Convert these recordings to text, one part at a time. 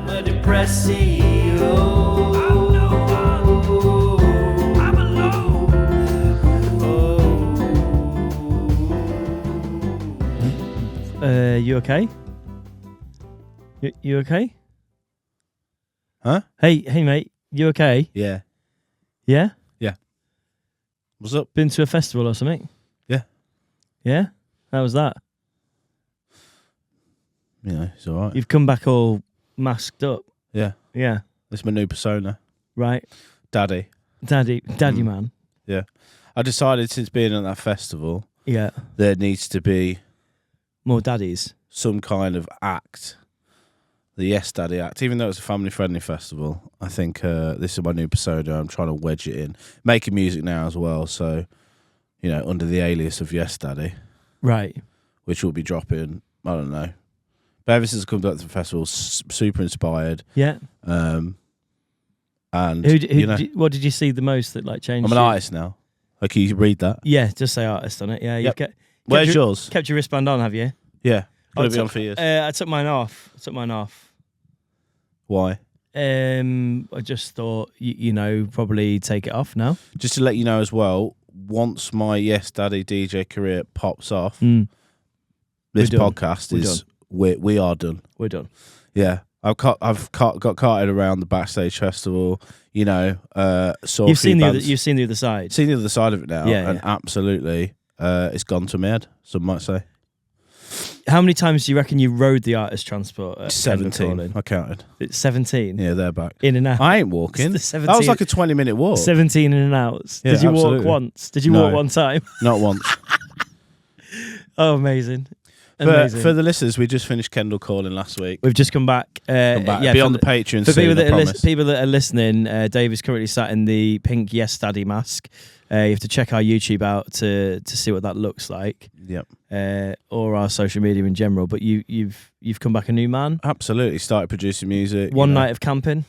I'm a depressed CEO. I'm no one. I'm alone. You okay? You okay? Huh? Hey, mate. You okay? Yeah. Yeah? What's up? Been to a festival or something? Yeah. Yeah? How was that? You know, it's all right. You've come back all masked up. Yeah. Yeah. It's my new persona. Right. Daddy. Daddy man. Yeah. I decided since being at that festival, Yeah. there needs to be More daddies. some kind of act. The Yes Daddy act. Even though it's a family-friendly festival, I think this is my new persona. I'm trying to wedge it in. Making music now as well, so, you know, under the alias of Yes Daddy. Right. Which will be dropping, I don't know. But ever since I come back to the festival, super inspired. Yeah. And, what did you see the most that like changed? I'm an artist now. Like, you read that? Yeah, just say artist on it. Yeah. Yep. You've Where's yours? Kept your wristband on, have you? Yeah. Put it I on for years. I took mine off. Why? I just thought, you know, probably take it off now. Just to let you know as well, once my Yes Daddy DJ career pops off, this podcast we are done. We're done. Yeah. I've got carted around the backstage festival, you know, saw You've seen the other side. Seen the other side of it now, Yeah, and absolutely it's gone to my head, some might say. How many times do you reckon you rode the artist transport at 17. I counted. It's 17? Yeah, they're back. In and out. I ain't walking. It's the That was like a 20-minute walk. 17 in and outs. Yeah, Did you absolutely. walk once? Did you No. walk one time? Not once. Oh, amazing. For the listeners, we just finished Kendal Calling last week. We've just come back. Yeah, Be on the Patreon for soon, people that are listening, Dave is currently sat in the pink Yes Daddy mask. You have to check our YouTube out to see what that looks like. Yep. Or our social media in general. But you've come back a new man. Absolutely. Started producing music. One night of camping.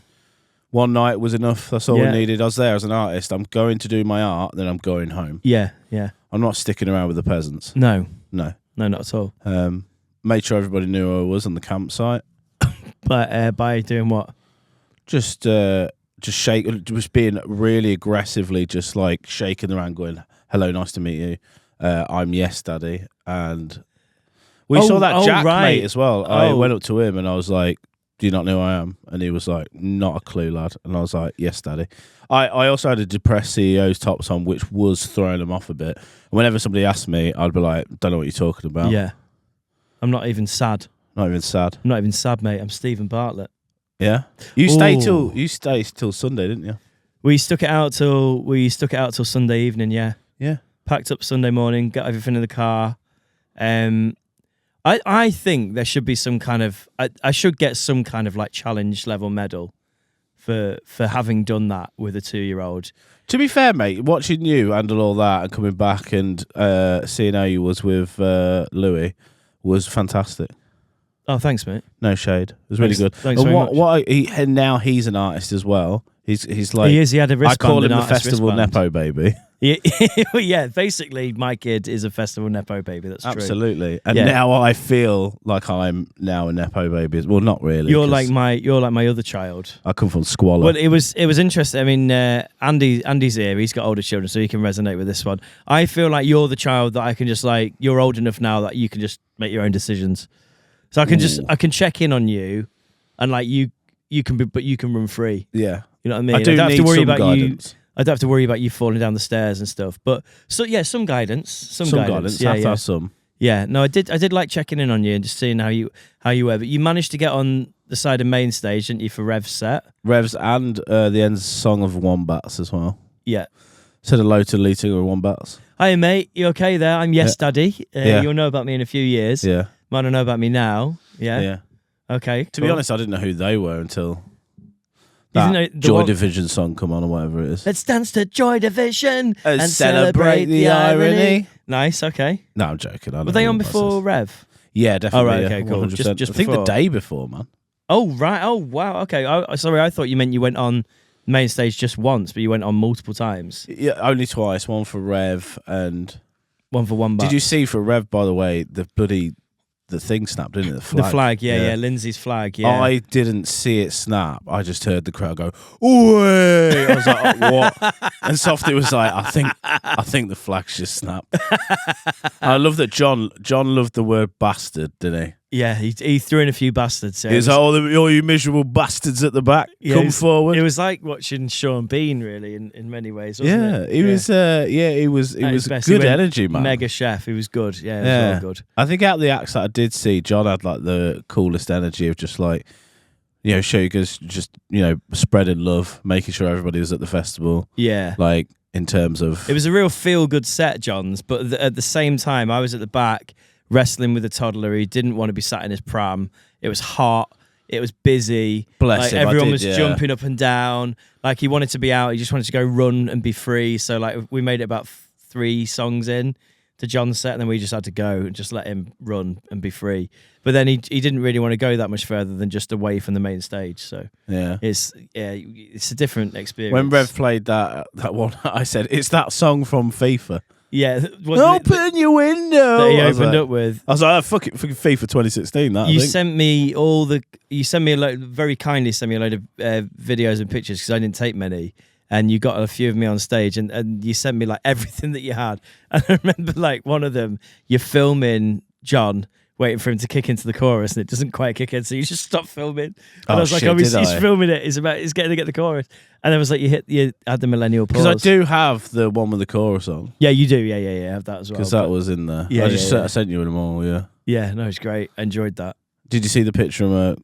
One night was enough. That's all we needed. I was there as an artist. I'm going to do my art, then I'm going home. Yeah. I'm not sticking around with the peasants. No, not at all. Made sure everybody knew who I was on the campsite. But by doing what? Just being really aggressively, just like shaking around, going, "Hello, nice to meet you. I'm Yes Daddy." And we saw that Jack mate as well. I went up to him and I was like, "Do you not know who I am?" And he was like, "Not a clue, lad." And I was like, "Yes, Daddy." I also had a depressed CEO's tops on, which was throwing them off a bit. And whenever somebody asked me, I'd be like, "Don't know what you're talking about." Yeah. I'm not even sad. Not even sad. I'm not even sad, mate. I'm Stephen Bartlett. Yeah. You stay till Sunday, didn't you? We stuck it out till Sunday evening. Yeah. Yeah. Packed up Sunday morning, got everything in the car. I think there should be some kind of I should get some kind of like challenge level medal for having done that with a 2-year-old. To be fair, mate, watching you handle all that and coming back and seeing how you was with Louis was fantastic. Oh, thanks, mate. No shade. It was really good. Thanks very much. And now he's an artist as well. He's like he is. He had a wristband. I call him an the festival wristband. nepo baby. Yeah, basically, my kid is a festival nepo baby. That's true. Absolutely. And now I feel like I'm now a nepo baby. Well, not really. You're like my other child. I come from squalor. Well, it was interesting. I mean, Andy's here. He's got older children, so he can resonate with this one. I feel like you're the child that I can just like. You're old enough now that you can just make your own decisions. So I can check in on you, and like you can run free. Yeah. You know what I mean? I don't have to worry about guidance. I don't have to worry about you falling down the stairs and stuff. But some guidance. Some guidance. Yeah, have some. Yeah. No, I did like checking in on you and just seeing how you were. But you managed to get on the side of main stage, didn't you, for Rev's set? Rev's and the end song of Wombats as well. Yeah. Said hello to the lead singer of Wombats. Hi, mate. You okay there? I'm Yes Daddy. You'll know about me in a few years. Yeah. Might not know about me now. Yeah. Yeah. Okay. To be honest, I didn't know who they were until that Joy Division song come on or whatever it is. Let's dance to Joy Division and celebrate the irony. Nice, okay. No, I'm joking. Were they on before Rev? Yeah, definitely. Oh, right, okay, cool. 100%. Just I think before. the day before, man. Oh, right. Oh, wow. Okay. Sorry, I thought you meant you went on main stage just once, but you went on multiple times. Yeah, only twice. One for Rev and one for Wombat. Did you see for Rev, by the way, the bloody the thing snapped, didn't it? The The flag. flag, yeah. Lindsay's flag, yeah. I didn't see it snap. I just heard the crowd go, "Oi!" I was like, oh, "What?" And Softy was like, "I think the flag's just snapped." I love that John loved the word bastard, didn't he? Yeah, he threw in a few bastards. Yeah, He was like, all you miserable bastards at the back, come forward. It was like watching Sean Bean, really, in many ways, wasn't it? He was good energy, man. Mega chef. He was good. Yeah, he was all good. I think out of the acts that I did see, John had like the coolest energy of just like, Sugar's just, spreading love, making sure everybody was at the festival. Yeah. Like, in terms of... It was a real feel-good set, John's, but at the same time, I was at the back wrestling with a toddler who didn't want to be sat in his pram. It was hot. It was busy. Bless him. Everyone was jumping up and down. Like, he wanted to be out. He just wanted to go run and be free. So, like, we made it about 3 songs in to John's set, and then we just had to go and just let him run and be free. But then he didn't really want to go that much further than just away from the main stage. So it's a different experience. When Rev played that one, I said, "It's that song from FIFA." Yeah, open your window. That he opened up with. I was like, fucking FIFA 2016. That you sent me very kindly sent me a load of videos and pictures because I didn't take many, and you got a few of me on stage, and you sent me like everything that you had. And I remember like one of them, you're filming John waiting for him to kick into the chorus, and it doesn't quite kick in, so you just stop filming. And I was like, he's filming it. He's getting to get the chorus, and then it was like you had the millennial pause. Because I do have the one with the chorus on. Yeah, you do. Yeah, have that as well. Because that was in there. Yeah, I sent you them all. Yeah. Yeah, no, it's great. I enjoyed that. Did you see the picture of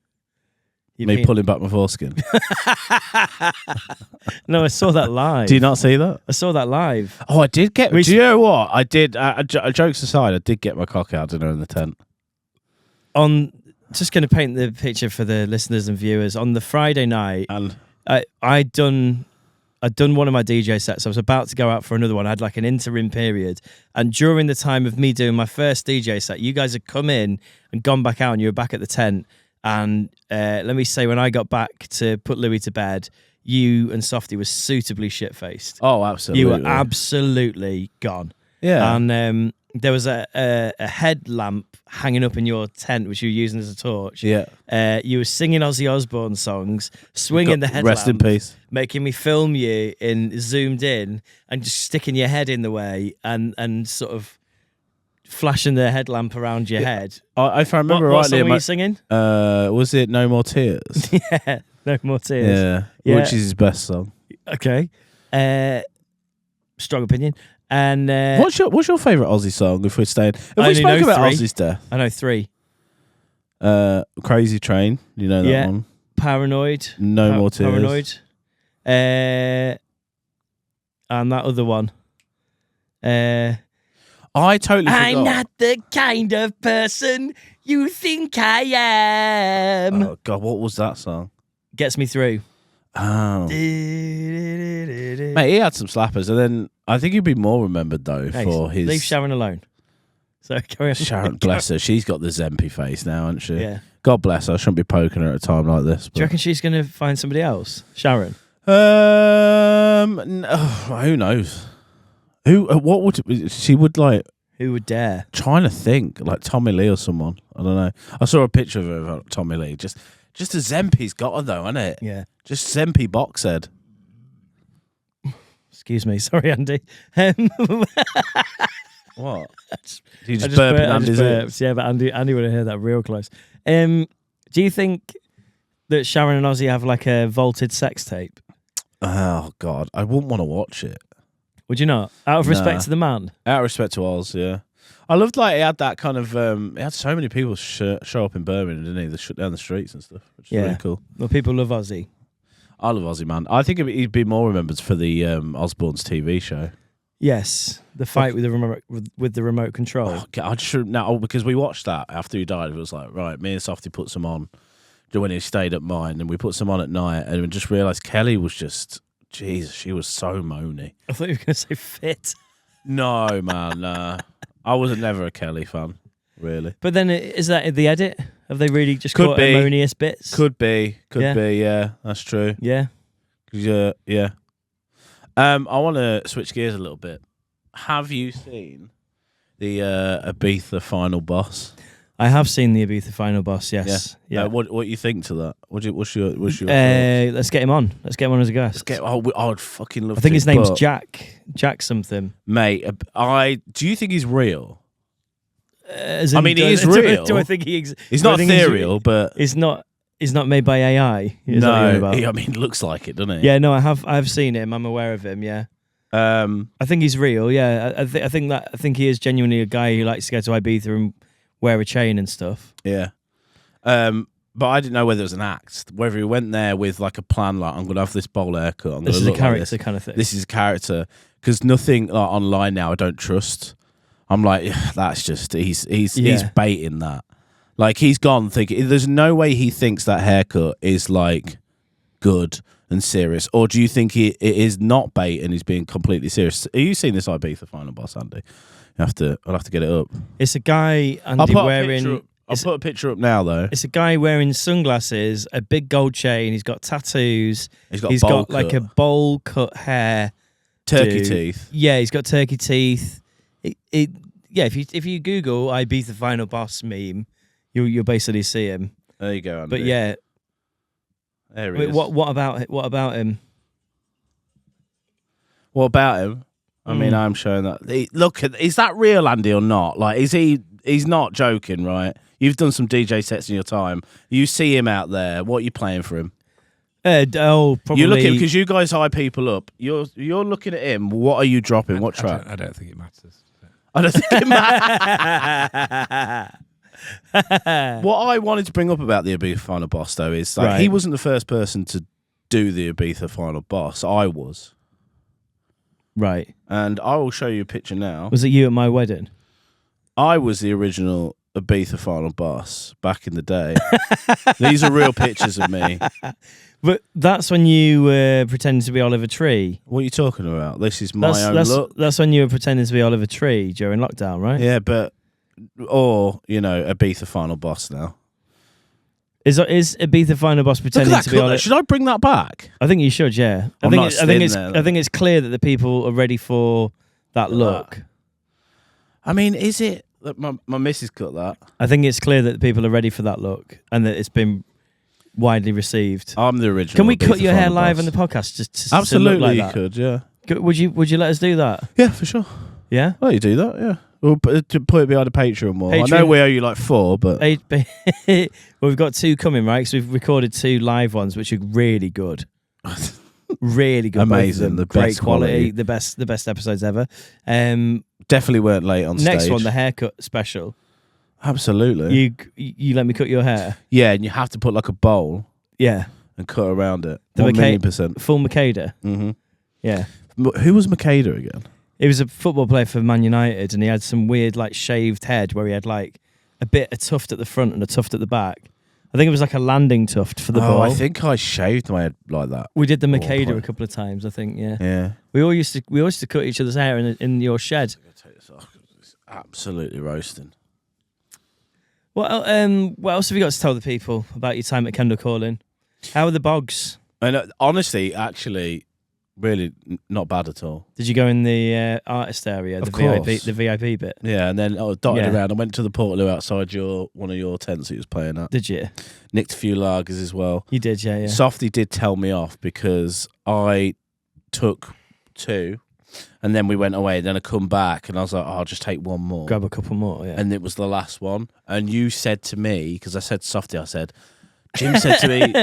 me pulling back my foreskin? No, I saw that live. Do you not see that? I saw that live. Oh, I did get. Do you know what I did? Jokes aside, I did get my cock out dinner in the tent. Just going to paint the picture for the listeners and viewers. On the Friday night, and I'd done one of my DJ sets. I was about to go out for another one. I had like an interim period, and during the time of me doing my first DJ set, you guys had come in and gone back out, and you were back at the tent. And let me say, when I got back to put Louis to bed, you and Softy were suitably shit-faced. Oh, absolutely. You were absolutely gone. Yeah. And there was a headlamp hanging up in your tent, which you were using as a torch. Yeah. You were singing Ozzy Osbourne songs, swinging the headlamp. Rest in peace. Making me film you in zoomed in and just sticking your head in the way and sort of flashing the headlamp around your head. If I remember what rightly, song were you singing? Was it No More Tears? Yeah, No More Tears. Yeah, which is his best song. Okay. Strong opinion. And what's your favourite Ozzy song? If we're staying, I we spoke about 3. Ozzy's death. I know 3. Crazy Train. You know that one. Paranoid. No More Tears. Paranoid. And that other one. I totally forgot. I'm not the kind of person you think I am. Oh God, what was that song? Gets Me Through. Oh. Mate, he had some slappers, and then I think he'd be more remembered though for his. Leave Sharon alone. So carry on. Sharon, bless her, she's got the Zempy face now, hasn't she? Yeah. God bless her. I shouldn't be poking her at a time like this. But... Do you reckon she's going to find somebody else, Sharon? Who knows? What would she would like? Who would dare? Trying to think, like Tommy Lee or someone. I don't know. I saw a picture of her, Tommy Lee. Just a Zempy's got her though, hasn't it? Yeah. Just Zempy box head. Excuse me, sorry, Andy. What? You just burped Andy's ears? Yeah, but Andy would have heard that real close. Do you think that Sharon and Ozzy have like a vaulted sex tape? Oh God, I wouldn't want to watch it. Would you not? Out of respect to the man? Out of respect to Oz, yeah. I loved like he had that kind of. He had so many people show up in Birmingham, didn't he? They shut down the streets and stuff, which is really cool. Well, people love Ozzy. I love Ozzy, man. I think he'd be more remembered for the Osbourne's TV show. Yes, the fight with the remote control. Oh, I just now because we watched that after he died. It was like, right, me and Softy put some on when he stayed at mine, and we put some on at night, and we just realised Kelly was just, Jesus, she was so moany. I thought you were going to say fit. No, man, nah. I was never a Kelly fan, really. But then, is that the edit? Have they really just caught ammonious bits? Could be, yeah, that's true. Yeah. Yeah. I want to switch gears a little bit. Have you seen the Ibiza Final Boss? I have seen the Ibiza Final Boss. Yes. Yeah. What you think to that? What's your Let's get him on. Let's get him on as a guest. I'd fucking love. I think his name's but, Jack. Jack something. mate. Do you think he's real? As I in, mean, he do- is do- real. Do I think he's Not ethereal, but He's not made by AI. Is that what you're on about? I mean, looks like it, doesn't he? Yeah, no, I've seen him. I'm aware of him. Yeah. I think he's real. Yeah, I think he is genuinely a guy who likes to go to Ibiza and wear a chain and stuff. Yeah. But I didn't know whether it was an act, whether he went there with like a plan, like I'm gonna have this bowl haircut. I'm This gonna is a look character like kind of thing. this is a character, because nothing like online now I don't trust. I'm like, that's just he's baiting that. Like he's gone thinking there's no way he thinks that haircut is like good and serious, or do you think it is not bait and he's being completely serious? Have you seen this Ibiza Final Boss, Andy? I'll have to get it up. It's a guy Andy I'll put a picture up now though. It's a guy wearing sunglasses, a big gold chain. He's got tattoos. He's got like a bowl cut hair, turkey teeth. Yeah, he's got turkey teeth. If you Google Ibiza Final Boss meme, you'll basically see him. There you go, Andy. But yeah, there he is. What about him? What about him? I mean, I'm showing that. Is that real, Andy, or not? Like, he's not joking, right? You've done some DJ sets in your time. You see him out there. What are you playing for him? Probably. You look at him because you guys high people up. You're looking at him. What are you dropping? What track? I don't think it matters. I don't think it matters. What I wanted to bring up about the Ibiza Final Boss, though, is like he wasn't the first person to do the Ibiza Final Boss. I was. Right. And I will show you a picture now. Was it you at my wedding? I was the original Ibiza Final Boss back in the day. These are real pictures of me. But that's when you were pretending to be Oliver Tree. What are you talking about? This is my own look. That's when you were pretending to be Oliver Tree during lockdown, right? Yeah, or Ibiza Final Boss now. Is Ibiza Final Boss pretending to be Oliver? Should I bring that back? I think you should. Yeah, I think it's clear that the people are ready for that look. I mean, is it? My missus cut that. I think it's clear that the people are ready for that look and that it's been widely received. I'm the original. Can we Ibiza cut your hair Final live Boss. on the podcast? Just Absolutely, to look like you that? could. Yeah. Would you let us do that? Yeah, for sure. Yeah. Oh, you do that? Yeah. We'll put it behind a Patreon more. I know we owe you like 4, but well, we've got 2 coming, right? So we've recorded 2 live ones, which are really good. Really good. Amazing. The great best quality. The best episodes ever. Definitely weren't late on stage. Next one, the haircut special. Absolutely. You let me cut your hair. Yeah, and you have to put like a bowl. Yeah. And cut around it. The 1,000,000%. Full Makeda. Mm-hmm. Yeah. Who was Makeda again? He was a football player for Man United, and he had some weird like shaved head where he had like a bit of tuft at the front and a tuft at the back. I think it was like a landing tuft for the ball. I think I shaved my head like that. We did the Makeda a couple of times, I think. Yeah. Yeah. We all used to cut each other's hair in your shed. I'm gonna take this off 'cause it's absolutely roasting. What else have you got to tell the people about your time at Kendal Calling? How are the bogs? And honestly, actually, really not bad at all. Did you go in the artist area, Of the VIP bit? Yeah, and then I dotted around. I went to the Portaloo outside one of your tents that he was playing at. Did you? Nicked a few lagers as well. You did, yeah. Softy did tell me off because I took 2 and then we went away. Then I come back and I was like, I'll just take 1 more. Grab a couple more, yeah. And it was the last one. And you said to me, because I said Softy, Jim said to me,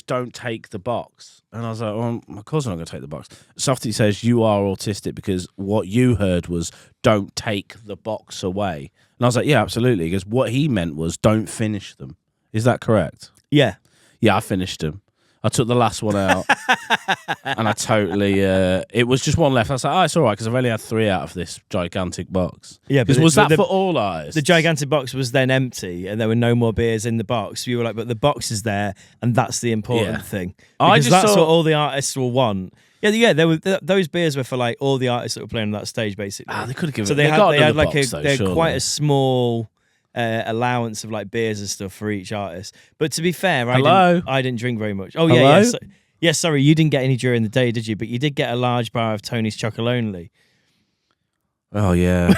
don't take the box. And I was like, well, of course I'm not going to take the box. Softy says, you are autistic because what you heard was, don't take the box away. And I was like, yeah, absolutely. Because what he meant was, don't finish them. Is that correct? Yeah. Yeah, I finished them. I took the last one out and I totally, it was just 1 left. I was like, it's all right because I've only had 3 out of this gigantic box. Yeah, because was that for all artists? The gigantic box was then empty and there were no more beers in the box. You were like, but the box is there and that's the important thing. Because that's what all the artists will want. Yeah. Those beers were for like all the artists that were playing on that stage, basically. They could have given. So they had like quite a small allowance of like beers and stuff for each artist. But to be fair, I didn't drink very much. Oh yeah, yeah. Sorry, you didn't get any during the day, did you? But you did get a large bar of Tony's Chocolonely. Oh yeah.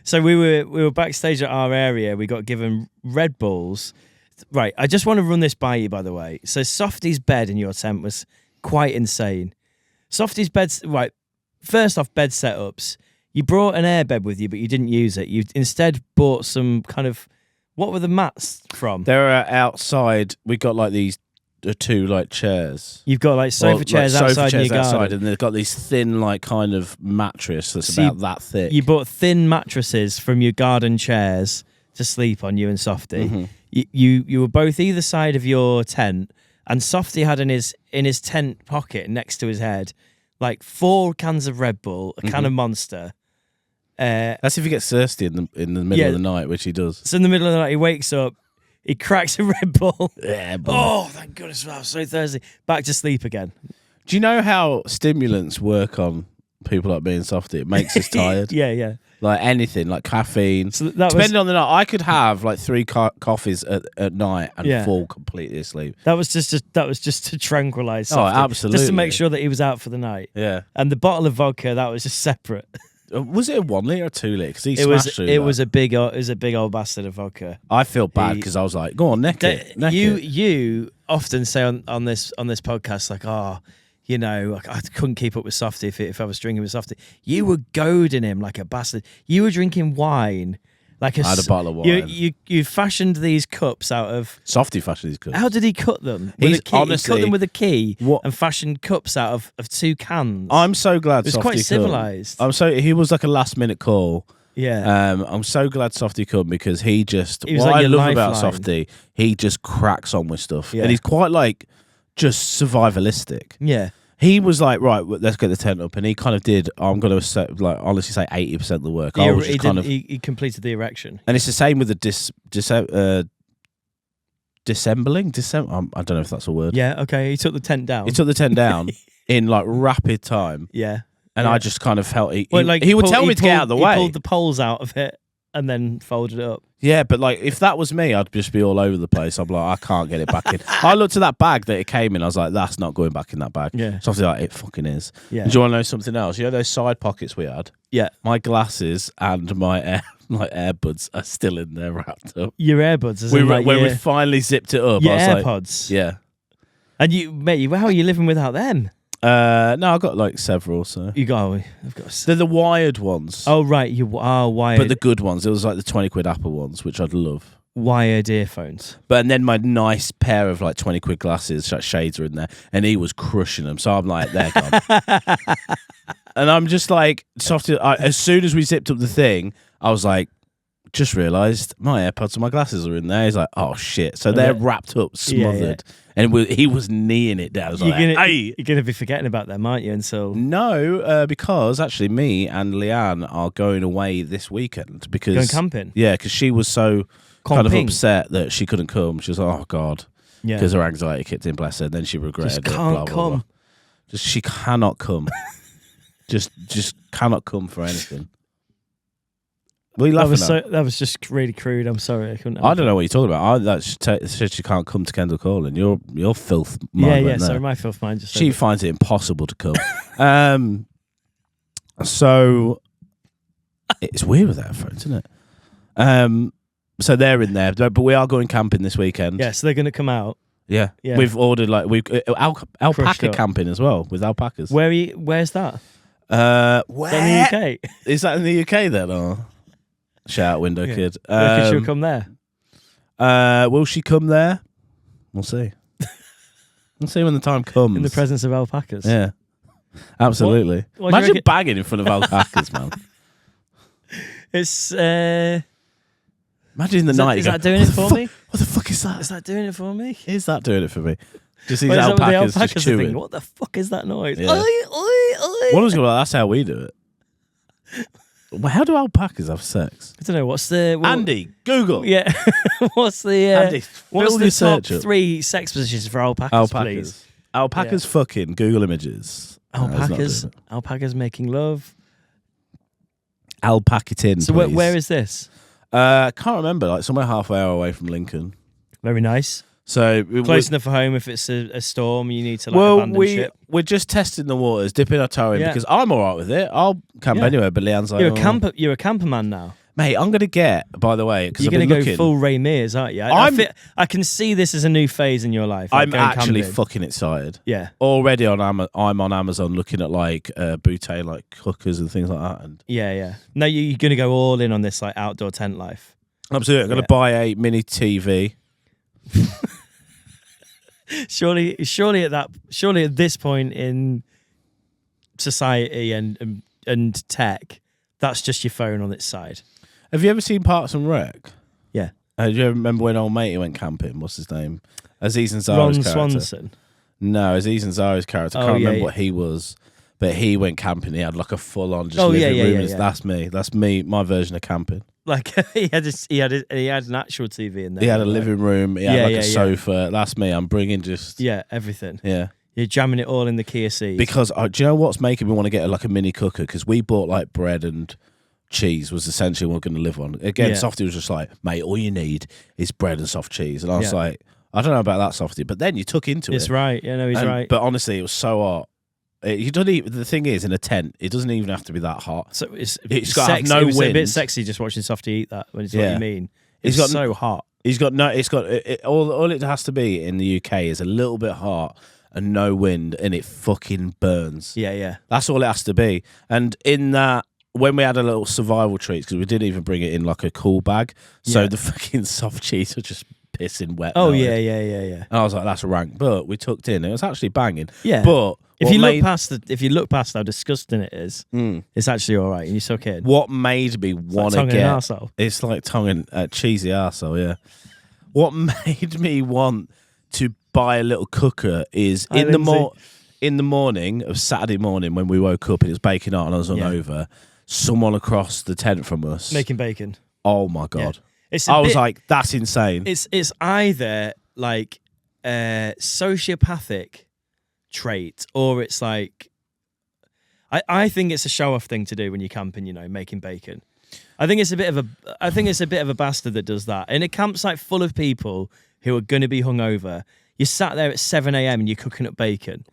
So we were backstage at our area. We got given Red Bulls. Right, I just want to run this by you, by the way. So Softy's bed in your tent was quite insane. Softy's bed, right, first off, bed setups. You brought an airbed with you, but you didn't use it. You instead bought some kind of, what were the mats from? They're outside. We got like these two like chairs. You've got like sofa chairs outside in your garden. And they've got these thin like kind of mattress that's about that thick. You bought thin mattresses from your garden chairs to sleep on, you and Softy. Mm-hmm. You were both either side of your tent, and Softy had in his tent pocket next to his head like 4 cans of Red Bull, a can of Monster. That's if he gets thirsty in the middle of the night, which he does. So in the middle of the night, he wakes up, he cracks a Red Bull. Yeah, boy. Oh, thank goodness, I'm so thirsty. Back to sleep again. Do you know how stimulants work on people like me and Softy? It makes us tired. Yeah. Like anything, like caffeine. So that Depending on the night, I could have like 3 coffees at night and fall completely asleep. That was just to tranquilise Softy. Oh, absolutely. Just to make sure that he was out for the night. Yeah. And the bottle of vodka, that was just separate. Was it a 1 litre or 2 litre? Because It was a big old bastard of vodka. I feel bad because I was like, go on, neck it. You often say on this podcast, like, oh, you know, I couldn't keep up with Softy if I was drinking with Softy. You were goading him like a bastard. You were drinking wine. Like I had a bottle of wine. You fashioned these cups out of... Softy fashioned these cups. How did he cut them? He's he cut them with a key What? and fashioned cups out of 2 cans. I'm so glad It was Softy quite civilised. He was like a last minute call. Yeah. I'm so glad Softy come because he was like what I your love about lifeline. Softy, he just cracks on with stuff. Yeah. And he's quite like just survivalistic. Yeah. He was like, right, let's get the tent up, and he kind of did. I'm going to like honestly say 80% of the work. I was just he completed the erection. and it's the same with the dissembling. I don't know if that's a word. Yeah. Okay. He took the tent down. He took the tent down in like rapid time, Yeah. and I just kind of felt he Well, would tell me to get out of the way. He pulled the poles out of it and then folded it up. Yeah, but like if that was me, I'd just be all over the place. I'm like, I can't get it back in. I looked at that bag that it came in. I was like, that's not going back in that bag. Yeah. So I was like, it fucking is. Yeah. Do you want to know something else? You know those side pockets we had? Yeah. My glasses and my AirBuds are still in there wrapped up. Your AirBuds. We finally zipped it up. Your I was AirPods. like, yeah. And how are you living without them? No, I got like several. So I've got. they're the wired ones. Oh right, you are wired. But the good ones. It was like the 20 quid Apple ones, which I'd love. Wired earphones. But and then my nice pair of like 20 quid glasses, shades are in there, and he was crushing them. So I'm like, they're gone. And I'm just like, as soon as we zipped up the thing, I was like, just realised my AirPods and my glasses are in there. He's like, oh shit. So they're wrapped up, smothered. Yeah. And he was kneeing it down. I was you're like, going to be forgetting about them, aren't you? Until No, because actually me and Leanne are going away this weekend. Going camping? Yeah, because she was so kind of upset that she couldn't come. She was like, oh God. Yeah. Because her anxiety kicked in, bless her. And then she regretted just it. Can't blah, blah, come. Blah. Just she cannot come. just cannot come for anything. What are you laughing at? That was just really crude. I'm sorry, I couldn't. I don't know what you're talking about. Said she can't come to Kendal Calling. Your filth mind. Yeah. Sorry, my filth mind. She finds it impossible to come. So it's weird with headphones, isn't it? So they're in there, but we are going camping this weekend. Yeah, so they're going to come out. Yeah. We've ordered alpaca camping as well with alpacas. Where's that? Where? Is that in the UK? Is that in the UK then? Or? Shout out, window kid. She'll come there. Will she come there? We'll see. We'll see when the time comes. In the presence of alpacas. Yeah, absolutely. What Imagine bagging in front of alpacas, man. It's. Imagine in the night. Is that doing it for me? What the fuck is that? Is that doing it for me? Is that doing it for me? Just these the alpacas just chewing. thinking, what the fuck is that noise? Yeah. Oi, oi, oi. One was going, that's how we do it. Well, how do alpacas have sex? I don't know. What's the Andy? Google. Yeah. What's the Andy, what's the top search up. 3 sex positions for alpacas? Please? Alpacas fucking Google images. Alpacas making love. Alpacatin. So where is this? Can't remember. Like somewhere halfway away from Lincoln. Very nice. So Close enough for home if it's a storm, you need to abandon ship. we're just testing the waters, dipping our toe in because I'm all right with it. I'll camp anywhere, but Leanne's like, You're a camper man now. Mate, I'm going to get, by the way, because you're going to go full Ray Mears, aren't you? I can see this as a new phase in your life. I'm actually fucking excited. Yeah. Already I'm on Amazon looking at like bouteille like cookers and things like that. And yeah. No, you're going to go all in on this like outdoor tent life. Absolutely. I'm going to buy a mini TV. Surely at this point in society and tech, that's just your phone on its side. Have you ever seen Parks and Rec? Yeah. Do you ever remember when old matey went camping? What's his name? Aziz Ansari's character. Ron Swanson. No, Aziz Ansari's character. I can't remember what he was, but he went camping. He had like a full on living room. That's me. That's me. My version of camping. Like he had an actual TV in there. He had a living room. He had a sofa. That's me. I'm bringing just everything. Yeah. You're jamming it all in the Kia Ceed. Because do you know what's making me want to get like a mini cooker? Because we bought like bread and cheese was essentially what we're going to live on. Again, Softy was just like, mate, all you need is bread and soft cheese. And I was like, I don't know about that, Softy. But then you took into it. It's right. Yeah, no, he's right. But honestly, it was so hot. You don't even, the thing is, in a tent, it doesn't even have to be that hot. So it's got sexy. no it was wind. a bit sexy just watching Softy eat that. When it's what you mean. It's got so hot. He's got no. It's got all it has to be in the UK is a little bit hot and no wind, and it fucking burns. Yeah. That's all it has to be. And in that, when we had a little survival treats, because we didn't even bring it in like a cool bag, so the fucking soft cheese were just pissing wet. Oh melted. Yeah. And I was like, that's rank. But we tucked in. It was actually banging. Yeah. But if you look past how disgusting it is, it's actually all right, and you suck it in. What made me want to get? It's like tongue and cheesy arsehole. Yeah. What made me want to buy a little cooker is in the morning of Saturday morning when we woke up and it was baking hot and I was hungover. Someone across the tent from us making bacon. Oh my god! Yeah. I was like, that's insane. It's either like a sociopathic trait or it's like I think it's a show off thing to do when you're camping. Making bacon. I think it's a bit of a bastard that does that. In a campsite full of people who are going to be hungover, you sat there at 7 a.m. and you're cooking up bacon.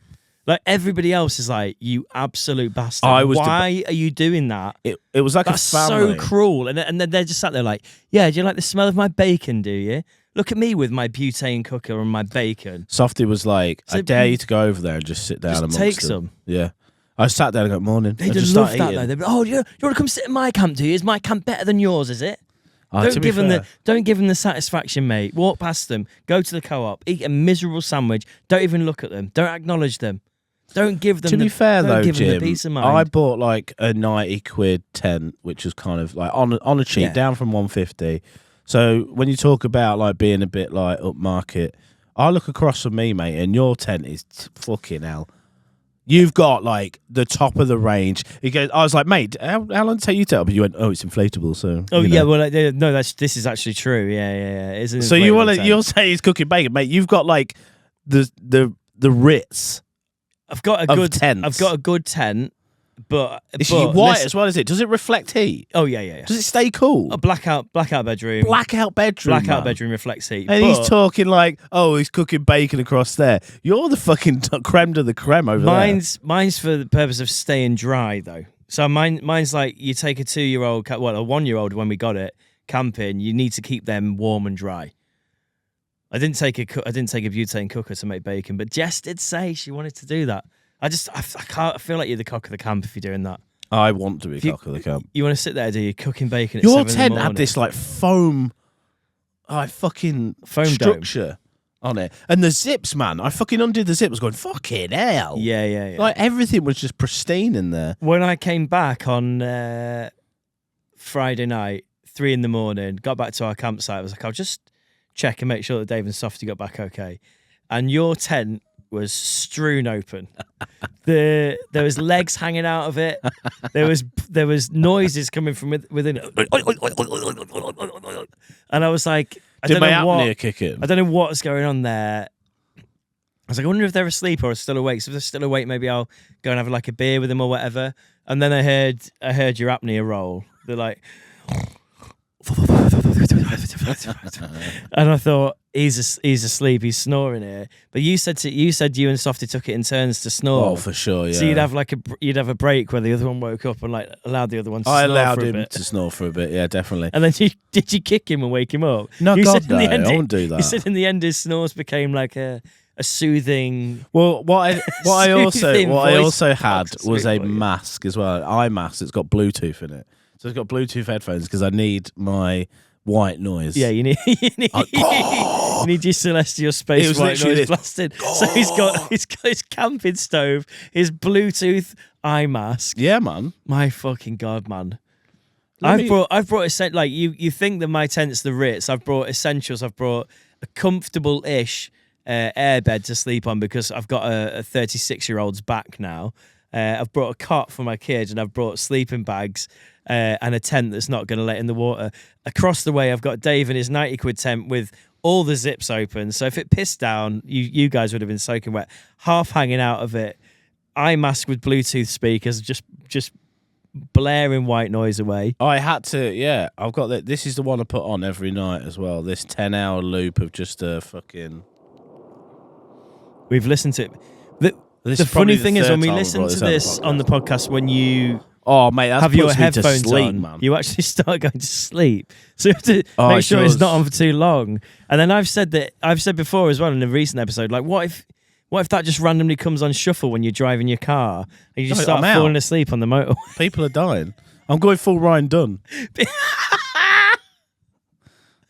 Like everybody else is like, you absolute bastard. Why are you doing that? It was like That's a family. so cruel. And then they're just sat there like, yeah, do you like the smell of my bacon, do you? Look at me with my butane cooker and my bacon. Softy was like, I dare you to go over there and just sit down and take them. some. Yeah. I sat there and go, morning. They just love that though. They'd be, oh, you want to come sit in my camp, do you? Is my camp better than yours, is it? Don't give them the satisfaction, mate. Walk past them, go to the co-op, eat a miserable sandwich. Don't even look at them. Don't acknowledge them. Don't give them. To be fair though, Jim, peace of mind. I bought like a £90 tent, which was kind of like on a cheap, down from 150. So when you talk about like being a bit like upmarket, I look across from me, mate, and your tent is fucking hell. You've got like the top of the range. I was like, mate, how long did it take you to up? And you went, oh, it's inflatable. So no, this is actually true. Yeah. It's so you'll say he's cooking bacon, mate. You've got like the Ritz. I've got a good tent, but it's white as well, is it? Does it reflect heat? Oh yeah. Does it stay cool? A blackout bedroom. Blackout bedroom reflects heat. And he's talking like, oh, he's cooking bacon across there. You're the fucking creme de la creme over there. Mine's for the purpose of staying dry though. So mine's like you take a 2-year-old, a 1-year-old when we got it camping. You need to keep them warm and dry. I didn't take a butane cooker to make bacon, but Jess did say she wanted to do that. I can't. I feel like you're the cock of the camp if you're doing that. I want to be cock of the camp. You want to sit there, do you? Cooking bacon at Your 7 tent in the had this like foam structure on it. And the zips, man. I fucking undid the zip. I was going, fucking hell. Yeah. Like everything was just pristine in there. When I came back on Friday night, 3 a.m, got back to our campsite, I was like, I'll just check and make sure that Dave and Softy got back okay. And your tent was strewn open. There was legs hanging out of it. There was noises coming from within it. And I was like, I don't know what's going on there. I was like, I wonder if they're asleep or still awake. So if they're still awake, maybe I'll go and have like a beer with them or whatever. And then I heard your apnea roll. They're like And I thought he's asleep, he's snoring here. But you said you and Softy took it in turns to snore. Oh, for sure, yeah. So you'd have a break where the other one woke up and like allowed the other one to snore. I allowed for a him bit. to snore for a bit, yeah, definitely. And then did you kick him and wake him up? No, you God, said in the no, end, I won't do that. You said in the end his snores became like a soothing. Well, what I also had was a for you. mask as well, an eye mask. It's got Bluetooth in it, so it's got Bluetooth headphones because I need my white noise. Yeah, you need you need your celestial space white literally noise this. blasted. So he's got his camping stove, his Bluetooth eye mask. Yeah, man. My fucking God, man. Let I've brought like you think that my tent's the Ritz. I've brought essentials. I've brought a comfortable-ish airbed to sleep on because I've got a 36-year-old's back now. I've brought a cot for my kids and I've brought sleeping bags and a tent that's not going to let in the water. Across the way, I've got Dave in his 90 quid tent with all the zips open. So if it pissed down, you guys would have been soaking wet. Half hanging out of it. Eye mask with Bluetooth speakers, just blaring white noise away. I had to, yeah. I've got that. This is the one I put on every night as well. This 10-hour loop of just a fucking. We've listened to it. This The is probably funny thing is, third when we time I've listen brought to this out this on the podcast, when you Oh, mate, that have your puts me to headphones sleep, on, man. you actually start going to sleep. So you have to Oh, make it sure it's does. not on for too long. And then I've said before as well in a recent episode, like what if that just randomly comes on shuffle when you're driving your car and you just No, start I'm out. falling asleep on the motorway? People are dying. I'm going full Ryan Dunn.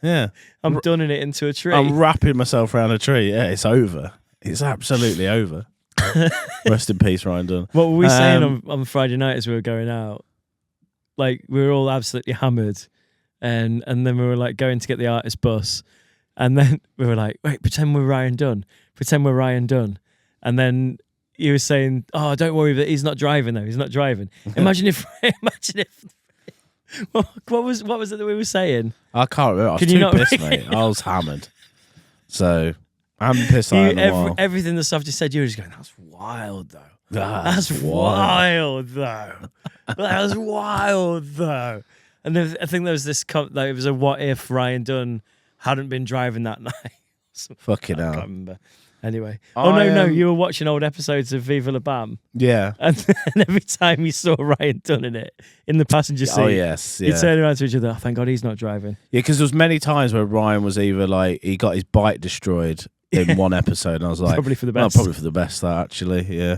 Yeah. I'm dunning it into a tree. I'm wrapping myself around a tree. Yeah, it's over. It's absolutely over. Rest in peace, Ryan Dunn. What were we saying on Friday night as we were going out? Like we were all absolutely hammered, and then we were like going to get the artist bus, and then we were like, wait, pretend we're Ryan Dunn. Pretend we're Ryan Dunn. And then you were saying, oh, don't worry, but he's not driving though. He's not driving. Imagine if what was it that we were saying? I can't remember. I was Can you too not pissed, really- mate. I was hammered. So, I haven't pissed out in a while. Everything the stuff just said, you were just going, that's wild though. That's wild though. That was wild though. And then I think there was this like it was a what if Ryan Dunn hadn't been driving that night. Fucking I hell. can't remember. Anyway. No, you were watching old episodes of Viva La Bam. Yeah. And every time you saw Ryan Dunn in the passenger seat, Oh, yes. you Yeah. turn around to each other, oh, thank God he's not driving. Yeah, because there was many times where Ryan was either like, he got his bike destroyed in one episode, and I was like, Probably for the well, best. probably for the best, that actually, yeah.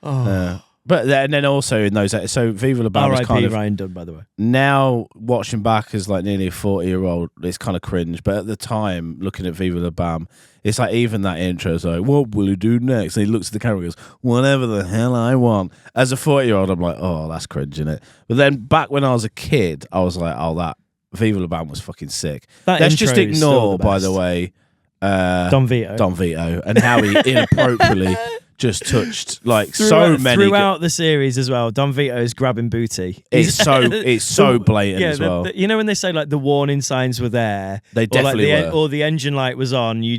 Oh. But then also in those, so Viva La Bam was R.I.P. kind of, Ryan Dunn, by the way. now watching back as like nearly a 40-year-old, it's kind of cringe. But at the time, looking at Viva La Bam, it's like even that intro is like, what will he do next? And he looks at the camera and goes, whatever the hell I want. As a 40-year-old, I'm like, oh, that's cringe, innit? But then back when I was a kid, I was like, oh, that Viva La Bam was fucking sick. That Let's just intro is still ignore, the by the best. way, Don Vito. Don Vito and how he inappropriately just touched like so many. Throughout the series as well, Don Vito's grabbing booty. It's so blatant yeah, as well. you know when they say like the warning signs were there, They definitely or like were. or the engine light was on. You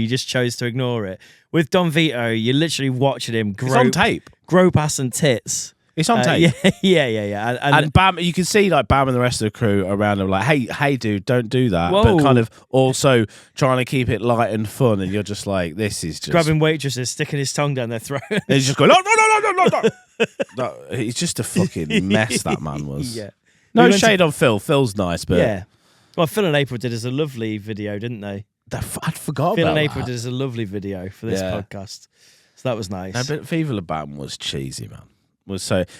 just chose to ignore it. With Don Vito, you're literally watching him It's on tape. grope ass and tits. It's on tape. Yeah. And Bam, you can see like Bam and the rest of the crew around him, like, hey, dude, don't do that. Whoa. But kind of also trying to keep it light and fun, and you're just like, this is just grabbing waitresses, sticking his tongue down their throat. And he's just going, no. No, he's just a fucking mess. That man was. Yeah. No We went shade on Phil. Phil's nice, but Yeah. Well, Phil and April did us a lovely video, didn't they? I'd forgot Phil about and April that. did us a lovely video for this Yeah. podcast. So that was nice. No, but Viva La Bam was cheesy, man.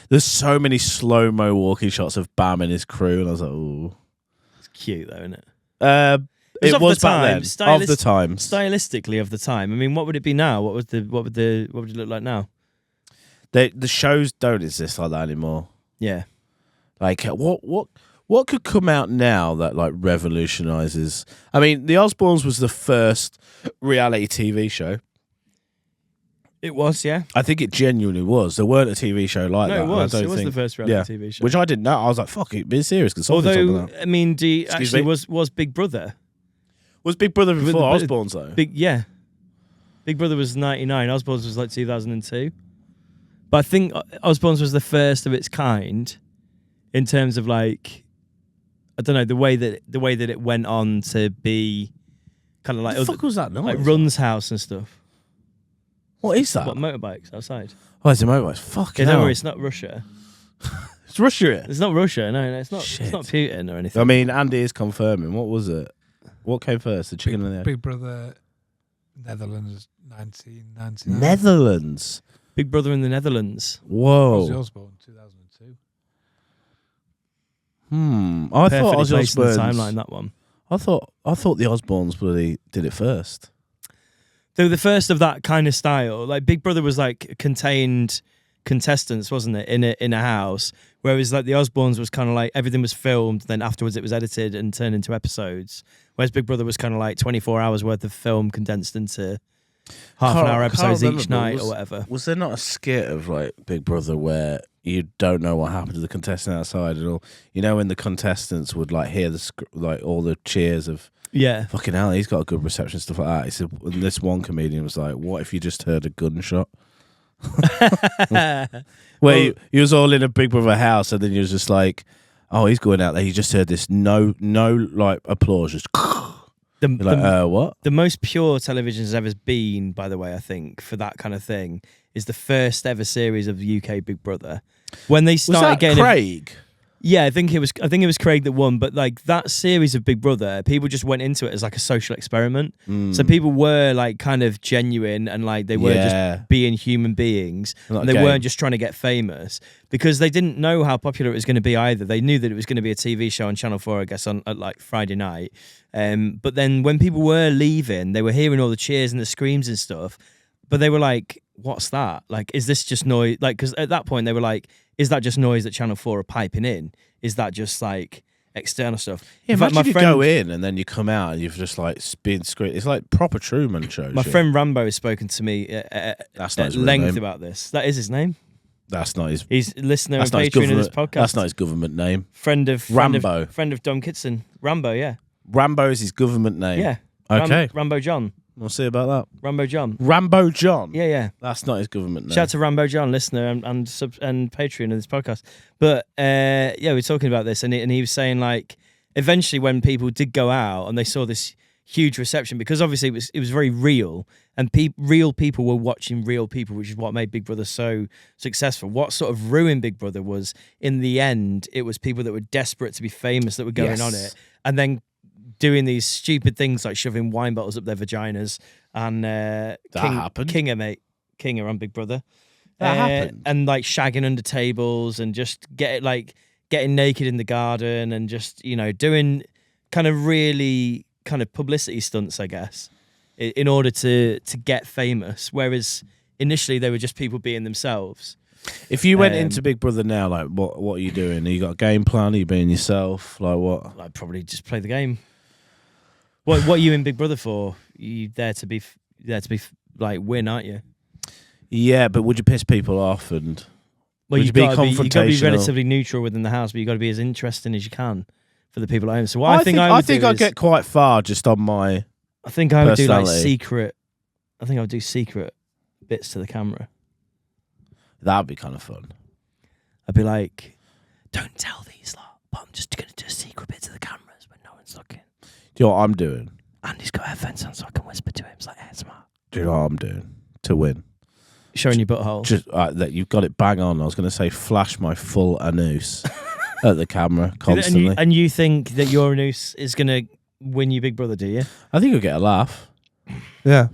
There's so many slow-mo walking shots of Bam and his crew, and I was like, ooh. It's cute though, isn't it? It of was the time, back then. Of the times. Stylistically of the time. I mean, what would it be now? What would it look like now? The shows don't exist like that anymore. Yeah. Like what could come out now that like revolutionizes? I mean, The Osbournes was the first reality TV show. It was, yeah. I think it genuinely was. There weren't a TV show like that. No, it and I was. don't It was think- the first reality TV show. Which I didn't know. I was like, fuck it, be serious. Although, I mean, Excuse me? was Big Brother. Was Big Brother before But- Osbournes though? Big Brother was 99. Osbournes was like 2002. But I think Osbournes was the first of its kind in terms of like I don't know, the way that it went on to be kind of like What the fuck was that noise? like Run's house and stuff. What is that? What, motorbikes outside? Oh, it's a motorbike. Fucking Don't hell. worry, it's not Russia. It's Russia. It's not Russia. No, it's not. Shit. It's not Putin or anything. I mean, Andy is confirming. What was it? What came first? The chicken and the egg? Big Brother Netherlands 1999. Netherlands. Big Brother in the Netherlands. Whoa. Ozzy Osbourne 2002. I thought Perfectly Ozzy placed in the Osbourne's. timeline, that one. I thought the Osbournes bloody did it first. They were the first of that kind of style. Like Big Brother was like contained contestants, wasn't it, in a house, whereas like the Osbournes was kind of like everything was filmed, then afterwards it was edited and turned into episodes. Whereas Big Brother was kind of like 24 hours worth of film condensed into half an hour episodes each night or whatever. Was there not a skit of like Big Brother where you don't know what happened to the contestant outside and all? You know, when the contestants would like hear the like all the cheers of Yeah. fucking hell, he's got a good reception, stuff like that. He said, and this one comedian was like, "What if you just heard a gunshot?" Where you was all in a Big Brother house, and then you was just like, "Oh, he's going out there." You just heard this no like applause, just what? The most pure television has ever been, by the way, I think, for that kind of thing, is the first ever series of UK Big Brother. When they started Was that getting Craig? Yeah, I think it was Craig that won, but like that series of Big Brother, people just went into it as like a social experiment. So people were like kind of genuine and like they were just being human beings. Not And they a game. weren't just trying to get famous because they didn't know how popular it was going to be either. They knew that it was going to be a TV show on Channel 4, I guess, at like Friday night. But then when people were leaving, they were hearing all the cheers and the screams and stuff. But they were like, what's that? Like, is this just noise? Like, because at that point they were like, is that just noise that Channel 4 are piping in? Is that just like external stuff? Yeah, In fact, imagine you go in and then you come out and you've just like been screwed. It's like proper Truman Show. My shit. friend Rambo has spoken to me That's not at his real length name. about this. That is his name. That's not his. He's a listener and That's not his patron of this government. podcast. That's not his government name. Friend of Rambo. Friend of Dom Kitson. Rambo, yeah. Rambo is his government name. Yeah. Okay. Rambo John. We'll see about that. Rambo John. Rambo John. Yeah, yeah. That's not his government name. Shout out to Rambo John, listener and Patreon of this podcast. But yeah, we were talking about this, and he was saying like, eventually when people did go out and they saw this huge reception, because obviously it was very real, and real people were watching real people, which is what made Big Brother so successful. What sort of ruined Big Brother was, in the end, it was people that were desperate to be famous that were going on it, and then doing these stupid things like shoving wine bottles up their vaginas and happened. Kinger on Big Brother. That happened. And like shagging under tables and just getting naked in the garden and just, you know, doing kind of really kind of publicity stunts, I guess, in order to get famous. Whereas initially they were just people being themselves. If you went into Big Brother now, like what are you doing? Are you got a game plan? Are you being yourself? Like what? I'd probably just play the game. What are you in Big Brother for? You there to be like win, aren't you? Yeah, but would you piss people off and would you be you've got to be confrontational? relatively neutral within the house, but you've got to be as interesting as you can for the people at home. So what I I think I'd get quite far just on my. I think I would do like personality. secret. I think I would do secret bits to the camera. That'd be kind of fun. I'd be like, don't tell these lot, but I'm just going to do a secret bit to the cameras when no one's looking. Do you know what I'm doing? Andy's got headphones on so I can whisper to him. It's like ASMR. Do you know what I'm doing to win? Showing your butthole. Just that you've got it bang on. I was going to say flash my full anus at the camera constantly. And you think that your anus is going to win you Big Brother, do you? I think you'll get a laugh. Yeah.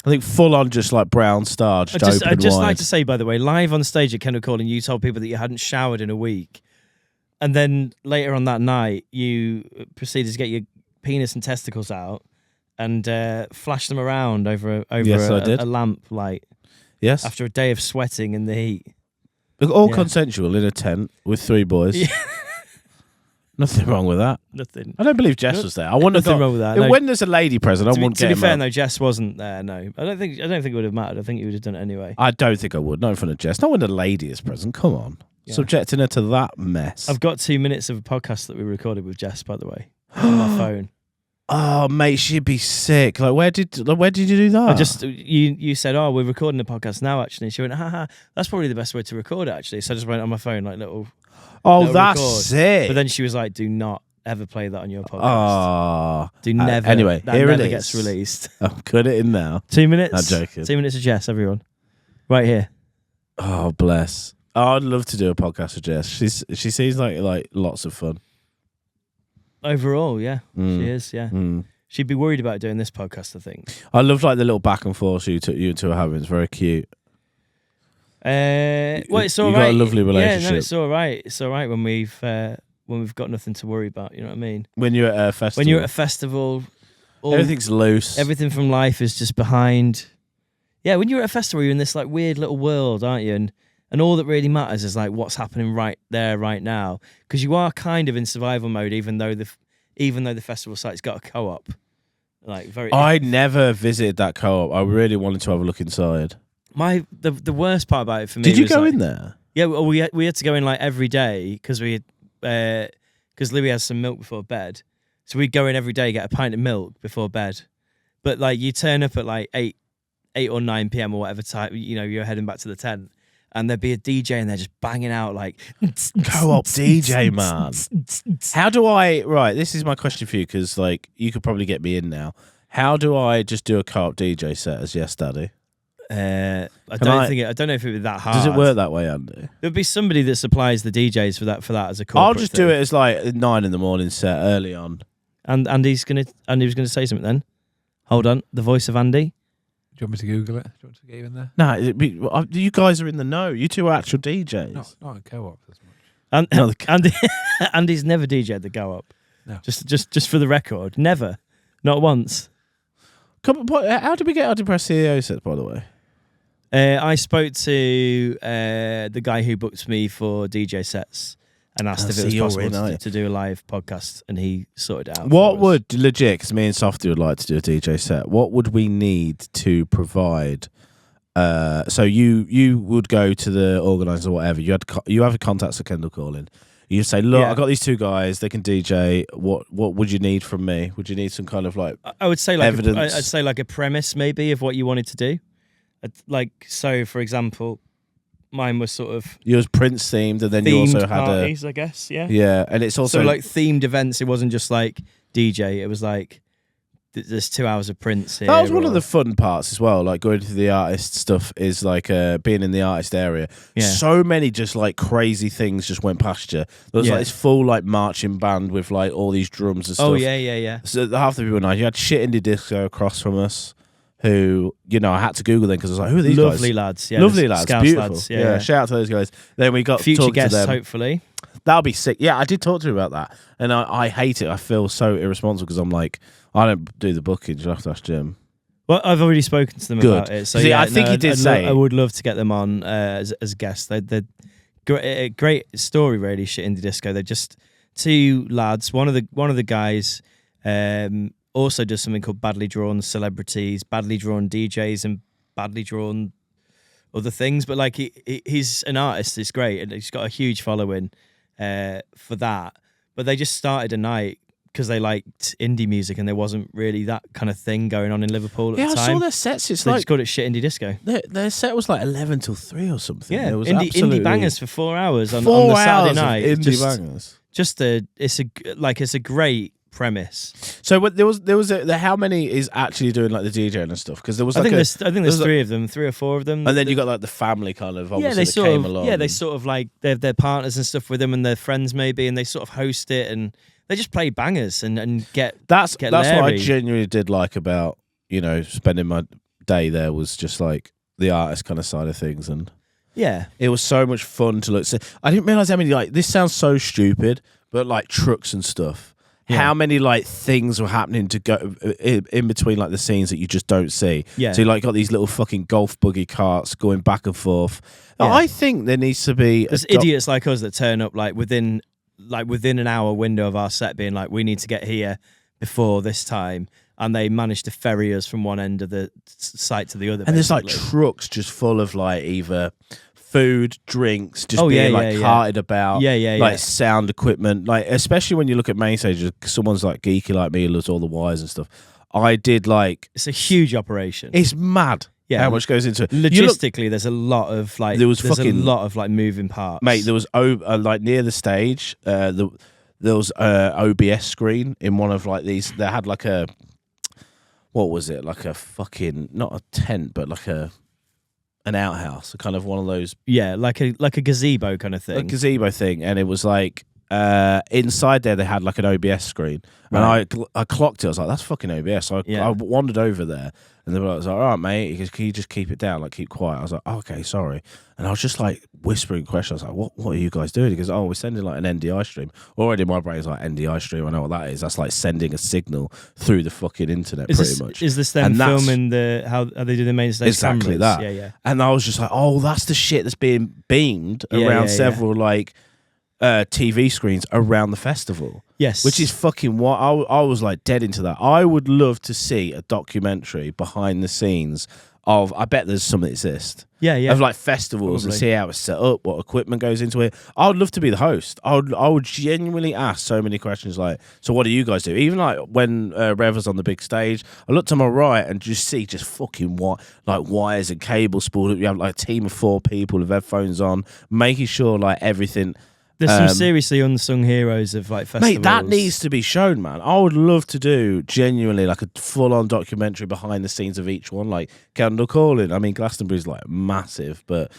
I think full on just like brown starched, I'd just wide. like to say, by the way, live on stage at Kendal Calling, you told people that you hadn't showered in a week. And then later on that night, you proceeded to get your penis and testicles out and flash them around over Yes, I did. a lamp light Yes. after a day of sweating in the heat. Look, all Yeah. consensual in a tent with 3 boys. Yeah. Nothing wrong with that. Nothing. I don't believe Jess was there. I wouldn't have Nothing thought, wrong with that. No. When there's a lady present, I To be, wouldn't to get be him fair, out. no, Jess wasn't there. No, I don't think it would have mattered. I think you would have done it anyway. I don't think I would. Not in front of Jess. Not when a lady is present. Come on. Yeah. Subjecting her to that mess. I've got 2 minutes of a podcast that we recorded with Jess, by the way, on my phone. Oh, mate, she'd be sick. Like, where did you do that? I just you said, oh, we're recording a podcast now. Actually, and she went, haha, that's probably the best way to record it. Actually, so I just went on my phone like little. Oh, little that's record. sick. But then she was like, do not ever play that on your podcast. Ah. Do never. Anyway, that here never it gets is. released. I'll cut it in now. 2 minutes. I'm joking. 2 minutes of Jess, everyone. Right here. Oh, bless. Oh, I'd love to do a podcast with Jess. She seems like lots of fun. Overall, yeah. Mm. She is, yeah. Mm. She'd be worried about doing this podcast, I think. I love like the little back and forth you two are having. It's very cute. Well, it's all you right. got a lovely relationship. Yeah, no, it's all right. It's all right when we've got nothing to worry about. You know what I mean? When you're at a festival. When you're at a festival, everything's loose. Everything from life is just behind. Yeah, when you're at a festival, you're in this like weird little world, aren't you? And all that really matters is like what's happening right there, right now, because you are kind of in survival mode, even though the festival site's got a co-op. Like very. I never visited that co-op. I really wanted to have a look inside. The worst part about it for me. Did you was go like, in there? Yeah, well, we had to go in like every day because Louis has some milk before bed, so we'd go in every day, get a pint of milk before bed. But like you turn up at like 8 or 9 p.m. or whatever time, you know, you're heading back to the tent, and there'd be a DJ and they're just banging out like Co-op DJ, man. How do I? Right, this is my question for you because like you could probably get me in now. How do I just do a co-op DJ set as Yes Daddy? I don't know if it would be that hard. Does it work that way, Andy? There'd be somebody that supplies the DJs for that as a corporate I'll just thing. do it as like a 9 a.m. set early on. And Andy was gonna say something then. Hold on, the voice of Andy. Do you want me to Google it? Do you want to get you in there? No, you guys are in the know. You two are actual DJs. Not in co-op as much. And Andy's never DJ'd the go up. No. Just for the record, never, not once. How did we get our depressed CEO set, by the way? I spoke to the guy who booked me for DJ sets and asked if it was possible to do a live podcast, and he sorted it out. What would legit? Because me and Softy would like to do a DJ set. What would we need to provide? So you would go to the organizer or whatever. You have a contacts at Kendal Calling. You say, look, Yeah. I got these two guys. They can DJ. What would you need from me? Would you need some kind of like? I would say like evidence? I'd say like a premise maybe of what you wanted to do. So, for example, mine was sort of Yours Prince themed, and then you themed also had parties, I guess. Yeah. yeah, and it's also So like themed events. It wasn't just like DJ. It was like there's 2 hours of Prince here. that was one of the fun parts as well. Like going to the artist stuff is like being in the artist area. Yeah. So many just like crazy things just went past you. There was like this full like marching band with like all these drums and stuff. Oh yeah. So half the people were nice. You had Shit Indie Disco across from us, who I had to Google them because I was like, who are these Lovely guys? lads. Yeah, Lovely the lads, Scouse beautiful. lads, Yeah, shout out to those guys. Then we got Future talking guests, to them. hopefully. That'll be sick. Yeah, I did talk to him about that, and I hate it. I feel so irresponsible because I'm like, I don't do the booking. You'll have to ask Jim. Well, I've already spoken to them Good. about it. So See, yeah, I think he did say I would love to get them on as guests. They're great story, really. Shit Indie Disco. They're just two lads. One of the guys also does something called Badly Drawn Celebrities, Badly Drawn DJs, and Badly Drawn other things. But like he's an artist. It's great, and he's got a huge following for that. But they just started a night because they liked indie music, and there wasn't really that kind of thing going on in Liverpool at the I time. saw their sets. It's So they like just called it Shit Indie Disco. their set was like 11 till 3 or something. Yeah, it was indie bangers for 4 hours on 4 the Saturday hours of night. Indie bangers. It's a great premise. So what, there was how many is actually doing like the DJing and stuff? Because there was I like think there's like- 3 or 4 of them. and then you got like the family kind of obviously they that sort came of along. they sort of like they have their partners and stuff with them and their friends maybe, and they sort of host it and they just play bangers and get That's get what I Larry. genuinely did like about spending my day there was just like the artist kind of side of things, and yeah. it was so much fun to look. So I didn't realize how many like this sounds so stupid, but like trucks and stuff. Yeah. How many like things were happening to go in between like the scenes that you just don't see. Yeah. So you like got these little fucking golf buggy carts going back and forth. Yeah. I think there needs to be There's idiots like us that turn up within an hour window of our set, being like, we need to get here before this time, and they manage to ferry us from one end of the site to the other. and there's like basically. trucks just full of like either food, drinks, just Oh, being yeah, like yeah, carted about. Yeah. Like sound equipment, like especially when you look at main stage, someone's like geeky like me who loves all the wires and stuff. I did like It's a huge operation. it's mad Yeah. how much goes into it. You look- Logistically, there's a lot of like There was there's fucking- a lot of like moving parts. mate, there was like near the stage, there was a OBS screen in one of like these. They had like a, what was it? Like a fucking, not a tent, but like an outhouse, kind of one of those. Yeah, like a gazebo kind of A thing. gazebo thing, and it was like inside there they had like an OBS screen, Right. and I clocked it. I was like, "That's fucking OBS." So I wandered over there, and they were like, "All right, mate, can you just keep it down, like keep quiet?" I was like, oh, "Okay, sorry." And I was just like whispering questions. I was like, "What are you guys doing?" He goes, "Oh, we're sending like an NDI stream." Already, my brain's like, NDI stream. I know what that is. That's like sending a signal through the fucking internet, pretty much. Is this them And that's- filming how they do the main stage? Exactly cameras? that. Yeah. And I was just like, "Oh, that's the shit that's being beamed around several like TV screens around the festival." Yes. Which is fucking what I was like dead into that. I would love to see a documentary behind the scenes of, I bet there's some that exist. Yeah. Of like festivals Probably. and see how it's set up, what equipment goes into it. I would love to be the host. I would genuinely ask so many questions like, so what do you guys do? Even like when Rev was on the big stage, I looked to my right and just see just fucking like wires and cables spooled up. You have like a team of 4 people with headphones on, making sure like everything. There's some seriously unsung heroes of like festivals. Mate, that needs to be shown, man. I would love to do genuinely like a full-on documentary behind the scenes of each one, like Kendal Calling. I mean, Glastonbury's like massive, but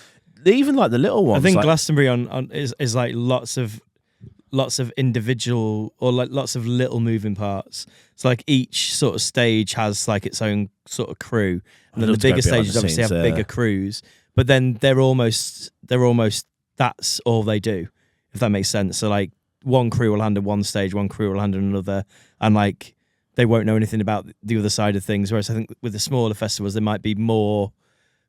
even like the little ones. I think like, Glastonbury is like lots of individual or like lots of little moving parts. It's like each sort of stage has like its own sort of crew, and then the love to go bigger behind stages the obviously have scenes, bigger crews. But then they're almost that's all they do, if that makes sense. So like one crew will handle one stage, one crew will handle another, and like they won't know anything about the other side of things. Whereas I think with the smaller festivals, there might be more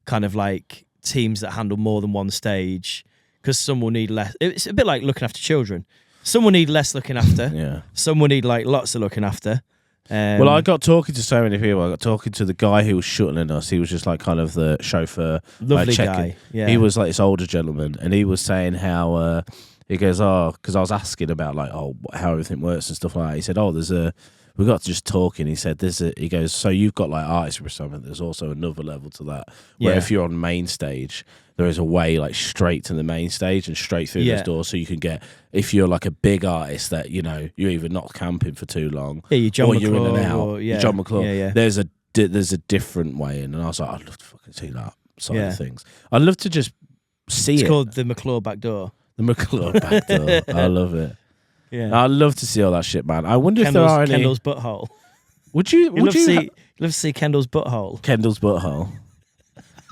kind of like teams that handle more than one stage, because some will need less. It's a bit like looking after children. Some will need less looking after. yeah. Some will need like lots of looking after. Well, I got talking to so many people. I got talking to the guy who was shuttling us. He was just like kind of the chauffeur. Lovely checking. guy. Yeah. He was like this older gentleman, and he was saying how he goes, "Oh," because I was asking about like, "Oh, how everything works and stuff like that." He said, "Oh, we got to just talking." He said, he goes, "So you've got like artists or something. There's also another level to that, where Yeah. if you're on main stage, there is a way like straight to the main stage and straight through Yeah. those doors, so you can get, if you're like a big artist that you're either not camping for too long, Yeah, you John or you're in and McClure, out, or- yeah. you're John McClure. Yeah, yeah. There's a different way in," and I was like, "I'd love to fucking see that side Yeah. of things. I'd love to just see It's it." called the McClure back door. The McClure back door. I love it. Yeah. I'd love to see all that shit, man. I wonder if there are any. Kendall's butthole. Would you? You'd Would love, you? you'd love to see Kendall's butthole. Kendall's butthole.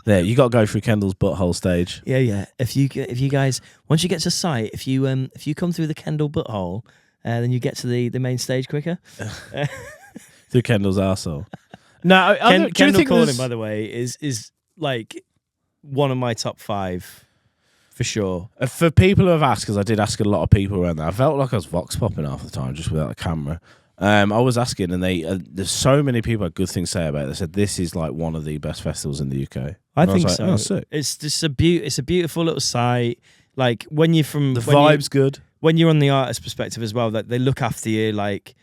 There, you got to go through Kendall's butthole stage. Yeah. If you guys, once you get to site, if you come through the Kendall butthole, then you get to the main stage quicker. Through Kendall's arsehole. No, Kendall Calling, by the way, is like one of my top 5 for sure. For people who have asked, because I did ask a lot of people around there, I felt like I was vox popping half the time just without a camera. I was asking, and there's so many people had good things to say about it. They said this is like one of the best festivals in the UK. I And think was so. like, oh, sick. It's just it's a beautiful little site. Like when you're from The when you- vibe's good. when you're on the artist perspective as well, that they look after you, like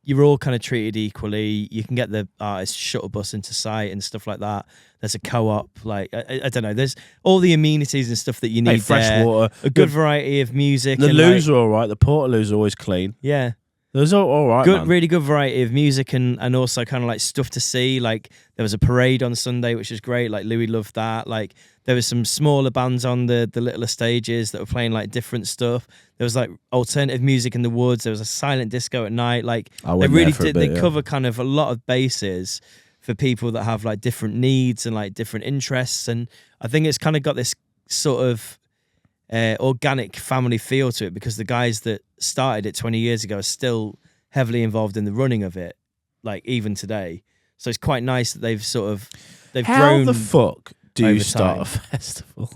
you're all kind of treated equally. You can get the artist shuttle bus into site and stuff like that. There's a co-op, like I don't know. There's all the amenities and stuff that you need. Hey, fresh there. water. A good variety of music. The and loos like, are all right. The Portaloos are always clean. yeah. Those are all right, Good, man. really good variety of music and also kind of like stuff to see. Like there was a parade on Sunday, which was great. Like Louis loved that. Like there was some smaller bands on the littler stages that were playing like different stuff. There was like alternative music in the woods. There was a silent disco at night. Like I they went really there for a did. bit, They yeah. cover kind of a lot of bases for people that have like different needs and like different interests. And I think it's kind of got this sort of organic family feel to it, because the guys that started it 20 years ago are still heavily involved in the running of it, like even today. So it's quite nice that they've How grown. the fuck do you over start time. a festival?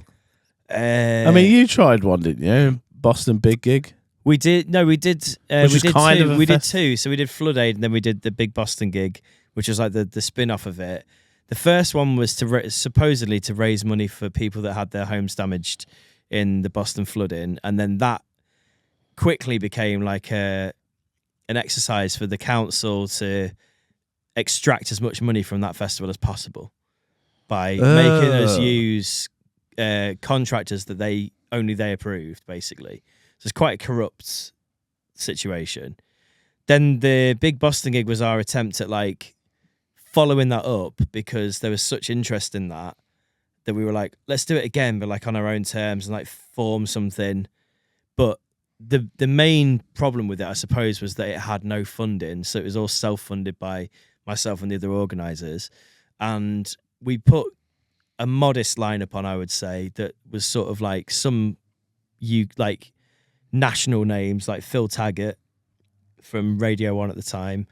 I I mean, you tried one, didn't you? Boston Big Gig. we did. No, we did. Which we is did kind two. of a We did fest- 2. So we did Flood Aid, and then we did the big Boston gig, which was like the spin-off of it. The first one was supposedly to raise money for people that had their homes damaged in the Boston flooding, and then that quickly became like an exercise for the council to extract as much money from that festival as possible by making us use contractors that they approved, basically. So it's quite a corrupt situation. Then the big Boston gig was our attempt at like following that up, because there was such interest in that we were like, let's do it again, but like on our own terms and like form something. But the main problem with it, I suppose, was that it had no funding. So it was all self-funded by myself and the other organisers. And we put a modest lineup on, I would say, that was sort of like some national names, like Phil Taggart from Radio 1 at the time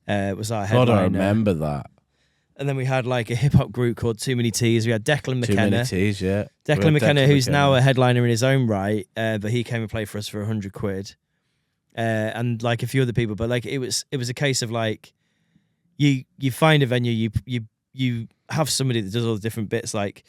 was our headliner. God, I remember that. And then we had like a hip hop group called Too Many Teas. We had Declan McKenna. Too Many Teas, yeah. Declan McKenna, who's now a headliner in his own right, but he came and played for us for £100. And like a few other people, but like it was a case of like you find a venue, you have somebody that does all the different bits. Like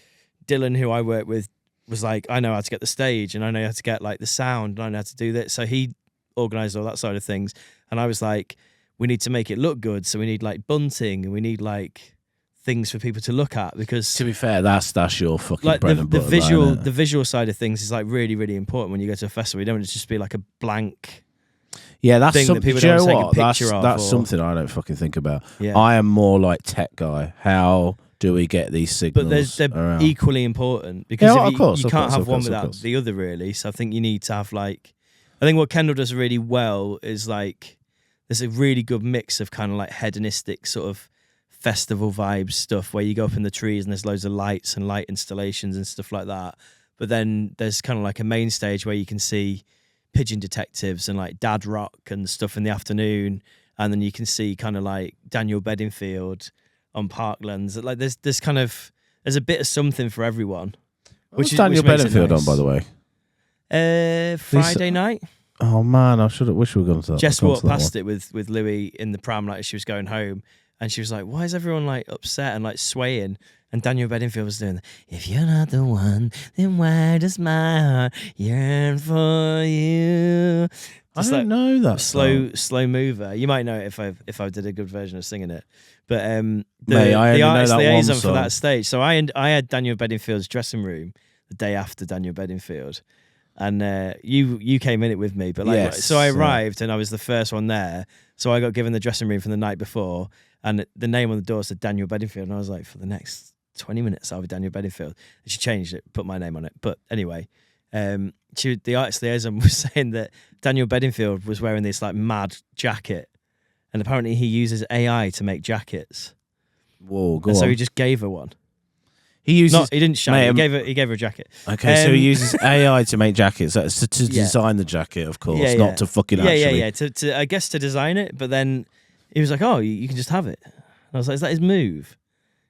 Dylan, who I work with, was like, I know how to get the stage, and I know how to get like the sound, and I know how to do that. So he organised all that side of things, and I was like, we need to make it look good, so we need like bunting, and we need like things for people to look at, because to be fair, that's your fucking like bread and butter, the visual side of things is like really, really important when you go to a festival. You don't want it to just be like a blank. Yeah, that's thing something. that people Do you don't know take a what? picture of, That's or- something I don't fucking think about. Yeah. I am more like tech guy. How do we get these signals? But they're around? equally important, because Yeah, if of course, you of can't course, have of one course, of without course. the other, really. So I think you need to have like, I think what Kendal does really well is like, there's a really good mix of kind of like hedonistic sort of festival vibes stuff, where you go up in the trees and there's loads of lights and light installations and stuff like that. But then there's kind of like a main stage where you can see Pigeon Detectives and like Dad Rock and stuff in the afternoon, and then you can see kind of like Daniel Bedingfield on Parklands. Like there's a bit of something for everyone. What's Daniel makes it Bedingfield nice. on, by the way? Friday night. Oh man, wish we were going to that. Jess walked past it with Louis in the pram, like as she was going home, and she was like, "Why is everyone like upset and like swaying?" And Daniel Bedingfield was doing, "If you're not the one, then why does my heart yearn for you?" I Just don't like know that slow mover. You might know it if I did a good version of singing it. But Mate, I only the know artist that one liaison for song. that stage. So I had Daniel Bedingfield's dressing room the day after Daniel Bedingfield. And you came in it with me, but like, Yes, so I yeah. arrived and I was the first one there. So I got given the dressing room from the night before, and the name on the door said Daniel Bedingfield, and I was like, for the next 20 minutes I'll be Daniel Bedingfield. And she changed it, put my name on it. But anyway, the artist liaison was saying that Daniel Bedingfield was wearing this like mad jacket, and apparently he uses AI to make jackets. Whoa, go And on. so he just gave her one. He uses. He didn't shout. Mate, He gave her a jacket. Okay, so he Um, uses AI to make jackets. That's to Yeah. design the jacket, of course, Yeah, not yeah. to fucking actually. Yeah. To I guess to design it, but then he was like, "Oh, you can just have it." And I was like, "Is that his move?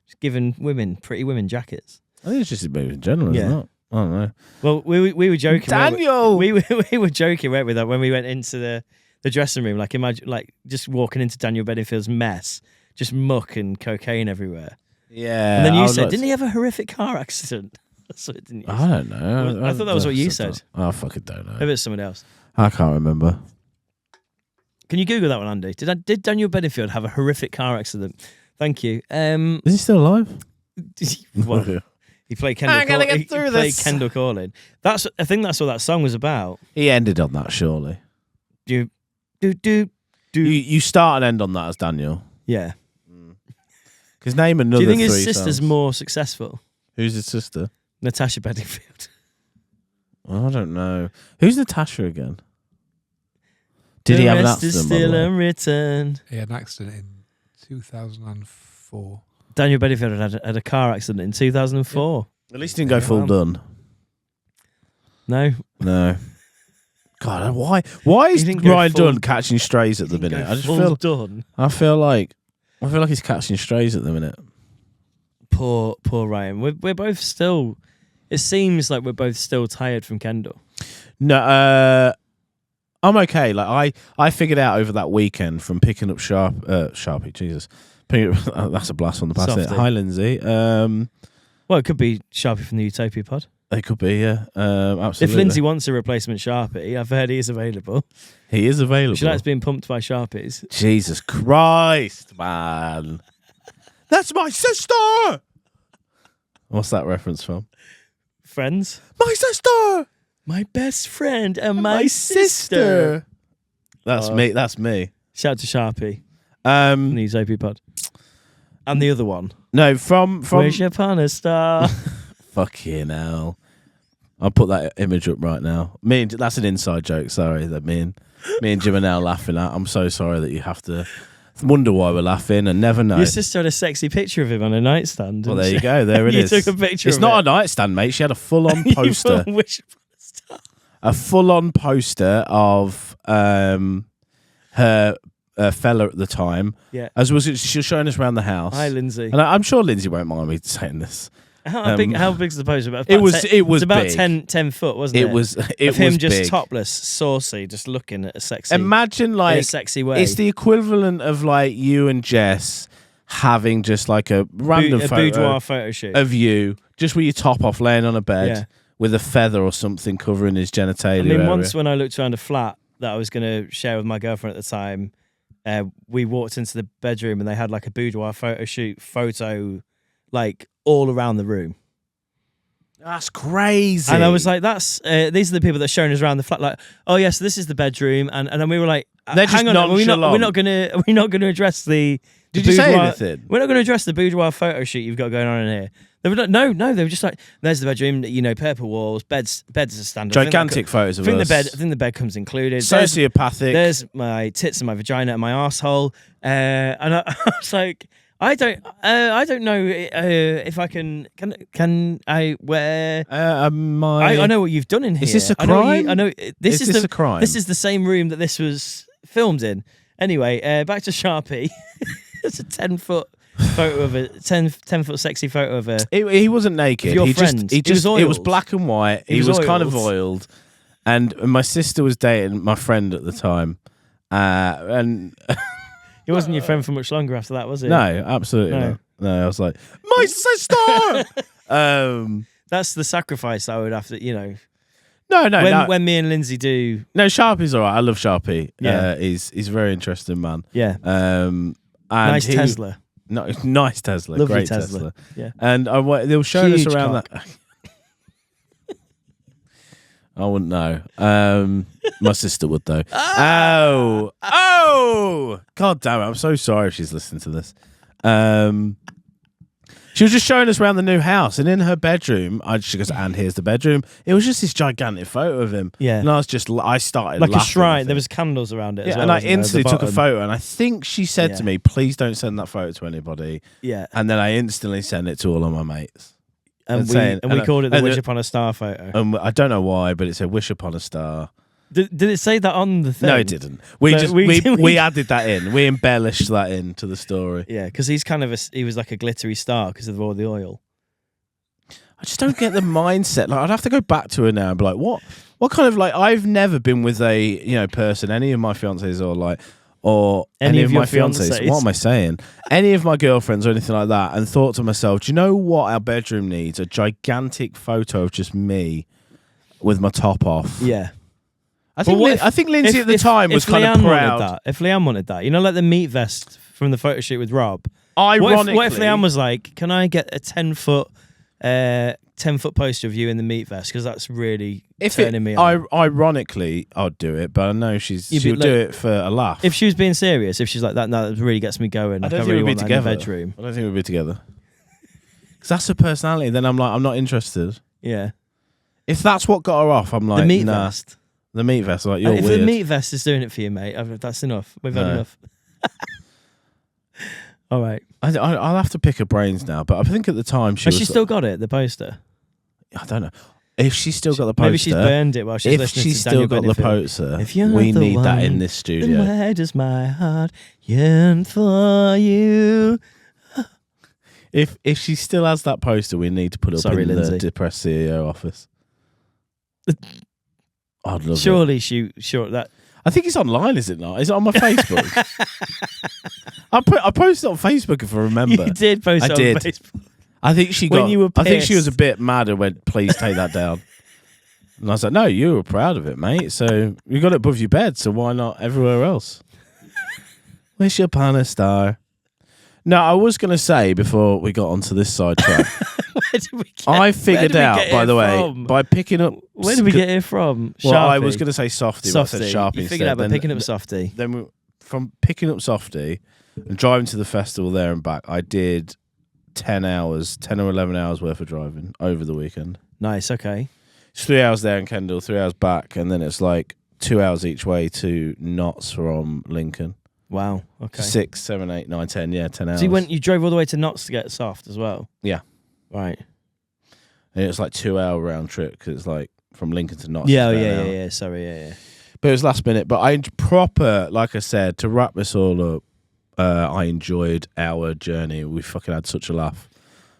Just giving pretty women jackets?" I think it's just a move in general, Yeah. isn't it? I don't know. Well, we were joking. Daniel! we were joking, weren't we? That when we went into the dressing room, like imagine like just walking into Daniel Bedingfield's mess, just muck and cocaine everywhere. Yeah. And then you I said, was "Didn't he have a horrific car accident?" That's what, didn't you? I don't know. I thought that was what you said. I fucking don't know. Maybe it's someone else. I can't remember. Can you Google that one, Andy? Did Daniel Bedingfield have a horrific car accident? Thank you. Is he still alive? Well, he played Kendal. I gotta get through he played this. Kendal Calling. I think that's what that song was about. He ended on that, surely. Do. You start and end on that as Daniel. Yeah. Because name another Do you think three his sister's songs. more successful? Who's his sister? Natasha Bedingfield. I don't know. Who's Natasha again? Did he The have an rest is accident? by the still way? unwritten. He had an accident in 2004. Daniel Bedingfield had a car accident in 2004. At least he didn't go full done. No. No. God, why is He didn't go Ryan full- Dunn catching strays at the Didn't minute? go I just full feel done. I feel like he's catching strays at the minute. Poor Ryan. We're both still. It seems like we're both still tired from Kendal. No, I'm okay. Like I figured out over that weekend from picking up Sharpie. Jesus, that's a blast from the past. Softy. Hi, Lindsay. Well, it could be Sharpie from the Utopia Pod. It could be, yeah. Absolutely. If Lindsay wants a replacement Sharpie, I've heard he is available. he is available. She likes being pumped by Sharpies. Jesus Christ, man. That's my sister. What's that reference from? Friends. My sister. My best friend and my sister. That's me. That's me. Shout out to Sharpie. News OP Pod. And the other one. No, from Wish upon a star. Fucking hell. I'll put that image up right now. That's an inside joke. Sorry that me and Jim are now laughing at. I'm so sorry that you have to wonder why we're laughing and never know. Your sister had a sexy picture of him on a nightstand. Well, there you go. There it is. You took a picture. It's of not it. a nightstand, mate. She had a full-on poster. Wish upon a star. A full-on poster of her fella at the time. Yeah. As she was showing us around the house. Hi, Lindsay. And I'm sure Lindsay won't mind me saying this. How big's the poster? It was about big. 10 foot, wasn't it? It was of him was just big. topless, saucy, just looking at a sexy. Imagine in like a sexy way. It's the equivalent of like you and Jess having just like a random a photo boudoir photo shoot of you, just with your top off, laying on a bed Yeah. with a feather or something covering his genitalia. I mean, area. once when I looked around a flat that I was going to share with my girlfriend at the time, we walked into the bedroom and they had like a boudoir photo, like all around the room. That's crazy. And I was like, "That's these are the people that are showing us around the flat." Like, oh yes, this is the bedroom, and then we were like, They're just "Hang on, we're nonchalant. not gonna address the." Did the you say boudoir- anything? We're not going to address the boudoir photo shoot you've got going on in here. They were like, no. They were just like, "There's the bedroom. You know, purple walls, beds as a standard. Gigantic photos of I think us. I think the bed comes included. Sociopathic. There's my tits and my vagina and my arsehole. And I was like, I don't know if I can I wear. I know what you've done in here. Is this a crime? I know this is a crime? This is the same room that this was filmed in. Anyway, back to Sharpie. It's a 10-foot photo of a 10-foot sexy photo of a. He wasn't naked. Your He friend. just He was it was oiled. black and white. He was kind of oiled. And my sister was dating my friend at the time. And He wasn't your friend for much longer after that, was he? no, absolutely No. not. No, I was like, my sister. That's the sacrifice I would have to, No. when me and Lindsay do. No, Sharpie's all right. I love Sharpie. Yeah. He's a very interesting man. Yeah. And Nice Tesla. No, nice Tesla. Lovely Great Tesla. Yeah. And they were showing Huge us around cock. that. I wouldn't know. My sister would though. Oh! God damn it! I'm so sorry if she's listening to this. She was just showing us around the new house, and in her bedroom, she goes, "And here's the bedroom." It was just this gigantic photo of him. Yeah. And I started Like a laughing, I shrine. think. There was candles around it as Yeah, well. and I wasn't there, at the instantly took a bottom? photo, and I think she said to Yeah. me, "Please don't send that photo to anybody." Yeah. And then I instantly sent it to all of my mates. And saying- we called it the and Wish the- Upon a Star photo. I don't know why, but it said "Wish upon a star." Did it say that on the thing? No, it didn't. We But just we added that in. We embellished that into the story. Yeah, because he's kind of he was like a glittery star because of all the oil. I just don't get the mindset. Like, I'd have to go back to her now and be like, what kind of, like, I've never been with a person, any of my fiancés or any of your my fiancés. fiancés. What am I saying? Any of my girlfriends or anything like that, and thought to myself, do you know what our bedroom needs? A gigantic photo of just me with my top off. Yeah. I think Lindsay at the time was kind of proud. If Leanne wanted that, like the meat vest from the photo shoot with Rob. Ironically, What if Leanne was like, "Can I get a 10-foot poster of you in the meat vest?" Because that's really turning me on. Ironically, I'd do it, but I know she'll do it for a laugh. If she was being serious, if she's like that, no, that really gets me going. I don't think really we'd be want that in the together. bedroom. I don't think we'd be together. Because that's her personality. Then I'm like, I'm not interested. Yeah. If that's what got her off, I'm like, The meat nah. vest. The meat vest, like, you're If weird. the meat vest is doing it for you, mate, that's enough. We've had No. enough. All right. I'll have to pick her brains now, but I think at the time Has she still got it, the poster? I don't know. If she's still got the poster. Maybe she's burned it while she's if listening she's to Daniel still got the Bedingfield. poster, If you're we not the need that in one, this Then studio. why does my heart yearn for you? If she still has that poster, we need to put it up Sorry, in Lindsay. the depressed CEO office. I'd love it. Surely that. I think it's online, is it not? Is it on my Facebook? I posted it on Facebook if I remember. You did post I it on did. Facebook. I think she When got. you were I think she was a pissed. bit mad and went, "Please take that down." And I was like, "No, you were proud of it, mate. So you got it above your bed. So why not everywhere else?" Wish upon a star. No, I was going to say before we got onto this sidetrack, Where did we get, I figured out, by the way, from? by picking up. Where did we get here from? Well, I Sharpie. was going to say Softy, but I said Sharpie You instead. figured out by Then- picking up Softy. Then from picking up Softy and driving to the festival there and back, I did 10 or 11 hours worth of driving over the weekend. Nice, okay. It's 3 hours there in Kendal, 3 hours back, and then it's like 2 hours each way to Notts from Lincoln. Wow, okay. 6, 7, 8, 9, 10, 10 hours. So you drove all the way to Notts to get soft as well? Yeah. Right. And it's like 2 hour round trip because it's like from Lincoln to Notts. Yeah, it's about an hour. yeah. Sorry, yeah. But it was last minute. But I proper, like I said, to wrap this all up, I enjoyed our journey. We fucking had such a laugh.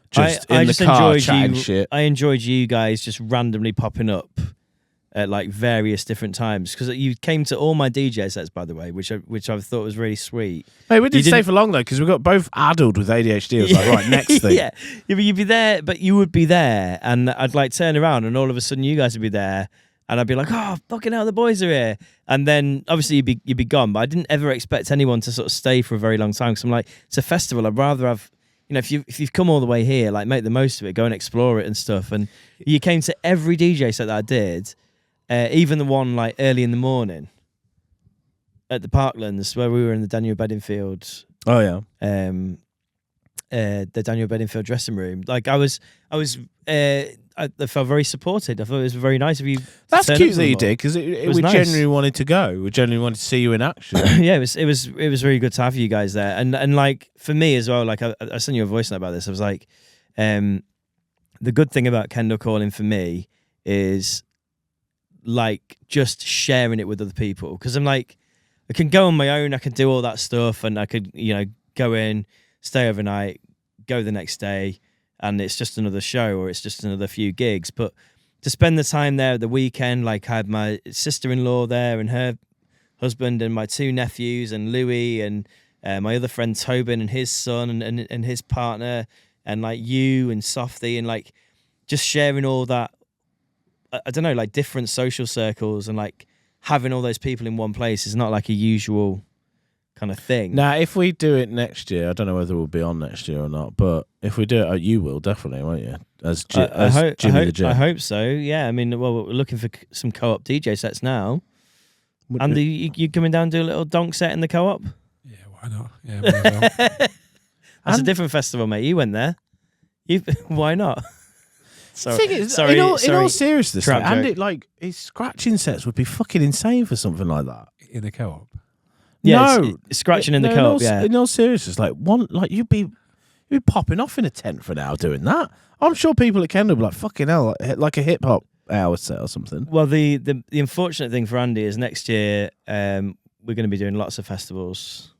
Just in the car chatting shit. I enjoyed you guys just randomly popping up at like various different times because you came to all my DJ sets, by the way, which I thought was really sweet. Hey, we didn't stay for long though because we got both addled with ADHD. I was like, right, next thing. Yeah, but you'd be there, but you would be there, and I'd like turn around, and all of a sudden you guys would be there, and I'd be like, oh fucking hell, the boys are here, and then obviously you'd be gone. But I didn't ever expect anyone to sort of stay for a very long time because I'm like, it's a festival. I'd rather have. If you've come all the way here, like make the most of it, go and explore it and stuff. And you came to every DJ set that I did, even the one like early in the morning at the Parklands where we were in the Daniel Bedingfield. Oh yeah. The Daniel Bedingfield dressing room. Like I felt very supported. I thought it was very nice of you. That's turn cute up that you more. did because was we nice. genuinely wanted to go. We genuinely wanted to see you in action. Yeah, it was really good to have you guys there, and like for me as well. Like I sent you a voice note about this. I was like, the good thing about Kendal Calling for me is like just sharing it with other people because I'm like, I can go on my own. I can do all that stuff, and I could go in, stay overnight, go the next day, and it's just another show or it's just another few gigs. But to spend the time there at the weekend, like I had my sister-in-law there and her husband and my two nephews and Louis and my other friend Tobin and his son and his partner and like you and Softy and like just sharing all that, I don't know, like different social circles and like having all those people in one place is not like a usual kind of thing. Now, if we do it next year, I don't know whether we'll be on next year or not, but if we do it, you will definitely, won't you? As Jimmy the Jet. I hope so. Yeah, I mean, well, we're looking for some co-op DJ sets now. Andy, you coming down and do a little donk set in the co-op? Yeah, why not? Yeah, might as well. That's a different festival, mate. You went there. Why not? Thing is, sorry, in all seriousness, Trap and joke. it like his scratching sets would be fucking insane for something like that. In the co-op. Yeah, No, it's scratching in the No, co-op. Yeah, In all seriousness, you'd be popping off in a tent for an hour doing that. I'm sure people at Kendal would be like, fucking hell, like a hip hop hour set or something. Well, the unfortunate thing for Andy is next year we're going to be doing lots of festivals.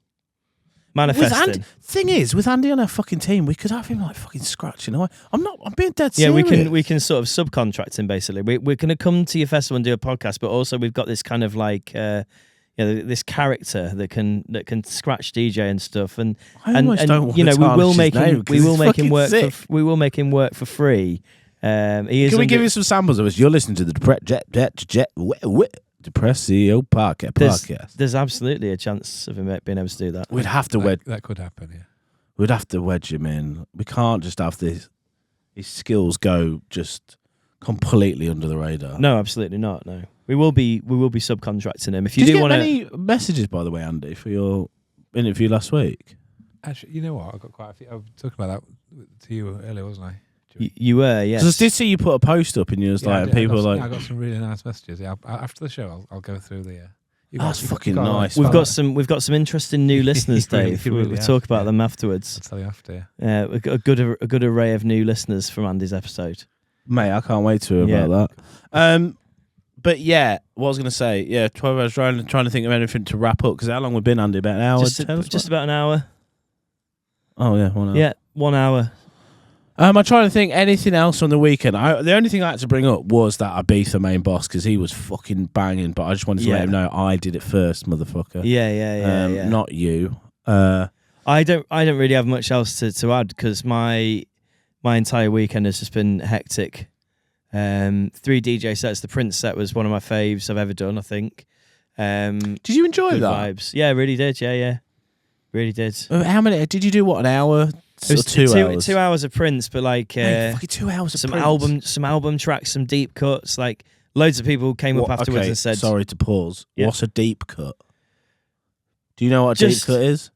Manifesting. Thing is, with Andy on our fucking team, we could have him like fucking scratching away. I'm being dead Yeah, serious. we can sort of subcontract him basically. We're going to come to your festival and do a podcast, but also we've got this kind of like this character that can scratch DJ and stuff, and I almost don't want to we will tarnish make his name him 'cause we will he's make him fucking work sick. we will make him work for free. He is Can we give you some samples of us? You're listening to the Depressio podcast. There's absolutely a chance of him being able to do that. We'd have to wedge. That could happen, yeah. We'd have to wedge him in. We can't just have his skills go just completely under the radar. No, absolutely not. No, we will be subcontracting him. If you Did do you want get to, any messages, by the way, Andy, for your interview last week? Actually, you know what? I got quite a few. I was talking about that to you earlier, wasn't I? you were, yes. Because I did see you put a post up and you was Yeah, I like, did. and people were I like, got some really nice messages. Yeah, after the show, I'll go through the. That's fucking nice. We've got some interesting new listeners, You really- Dave. you really We'll have, talk about yeah. them afterwards. I'll tell you after. We've got a good array of new listeners from Andy's episode. mate, I can't wait to hear about that. But yeah, what I was going to say, 12 hours trying to think of anything to wrap up, because how long we've been, Andy? About an hour? Just about an hour. Oh, yeah, 1 hour. Yeah, 1 hour. I'm trying to think anything else on the weekend. The only thing I had to bring up was that Ibiza main boss, because he was fucking banging, but I just wanted to let him know I did it first, motherfucker. Yeah. Not you. I don't really have much else to add, because my entire weekend has just been hectic. 3 DJ sets. The Prince set was one of my faves I've ever done, I think. Did you enjoy Good that? vibes. Yeah, I really did. Yeah. Really did. How many did you do? What, an hour? It was 2 hours? 2 hours of Prince, but like Mate, fucking 2 hours of some Prince. album tracks, some deep cuts. Like loads of people came up afterwards Okay, and said, sorry to pause. Yeah. What's a deep cut? Do you know what a deep cut is?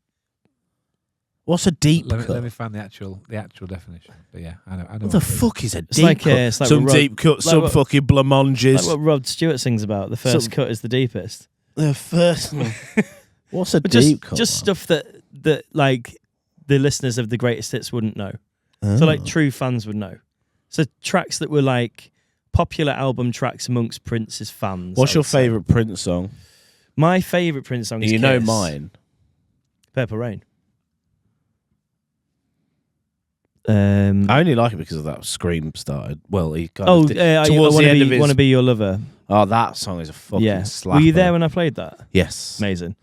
What's a deep cut? Let me find the actual definition. But yeah, I know. What the fuck is a It's deep like, cut? it's like Some what deep cut, like some what- fucking blamonges. like what Rod Stewart sings about. The first cut is the deepest. The first one. What's a But deep cut? just stuff that like the listeners of the greatest hits wouldn't know. So like true fans would know. So tracks that were like popular album tracks amongst Prince's fans. What's I your would say. favourite Prince song? My favourite Prince song is You know Kiss. mine. Purple Rain. I only like it because of that Scream started. Well, he kind Oh, of did. Towards I the end of his... want to be your lover. Oh, that song is a fucking Yeah. slapper. Were you there when I played that? Yes. Amazing.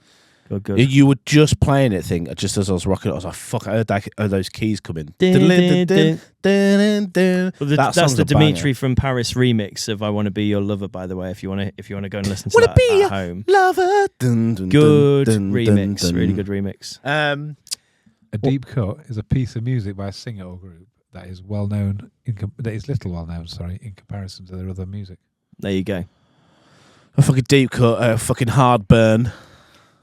Good. You were just playing it, just as I was rocking it. I was like, fuck, I heard those keys come in. Dun, dun, dun. That That's song's the a banger. Dimitri from Paris remix of "I Want to Be Your Lover." By the way, if you want to go and listen to Wanna that be at your home, Lover. Dun, dun, good dun, dun, remix, dun, dun. really good remix. A deep cut is a piece of music by a singer or group that is well known. That is little well known. Sorry, in comparison to their other music. There you go. A fucking deep cut, a fucking hard burn.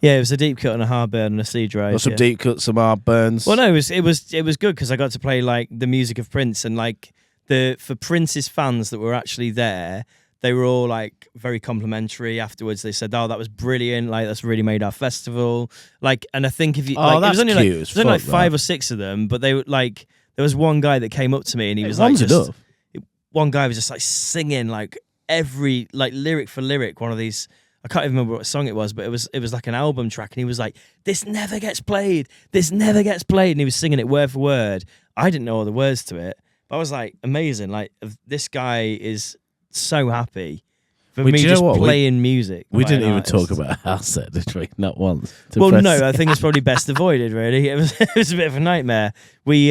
Yeah, it was a deep cut and a hard burn and a sea drive. Got some deep cuts, some hard burns. Well, no, it was good because I got to play like the music of Prince and like for Prince's fans that were actually there. They were all like very complimentary afterwards. They said, "Oh, that was brilliant! Like that's really made our festival." Like, and I think if you, like, that's it was only cute like as like fuck, 5 that. or 6 of them, but they were like, there was one guy that came up to me and he was One's like, enough. one guy was just like singing like every like lyric for lyric one of these. I can't even remember what song it was, but it was like an album track, and he was like, "This never gets played. This never gets played," and he was singing it word for word. I didn't know all the words to it, but I was like, amazing. Like this guy is so happy for Wait, me do you know just what? playing music. We by didn't an even artist. talk about our set, did we? Not once. Well, no, I think it's probably best avoided. Really, it was a bit of a nightmare. We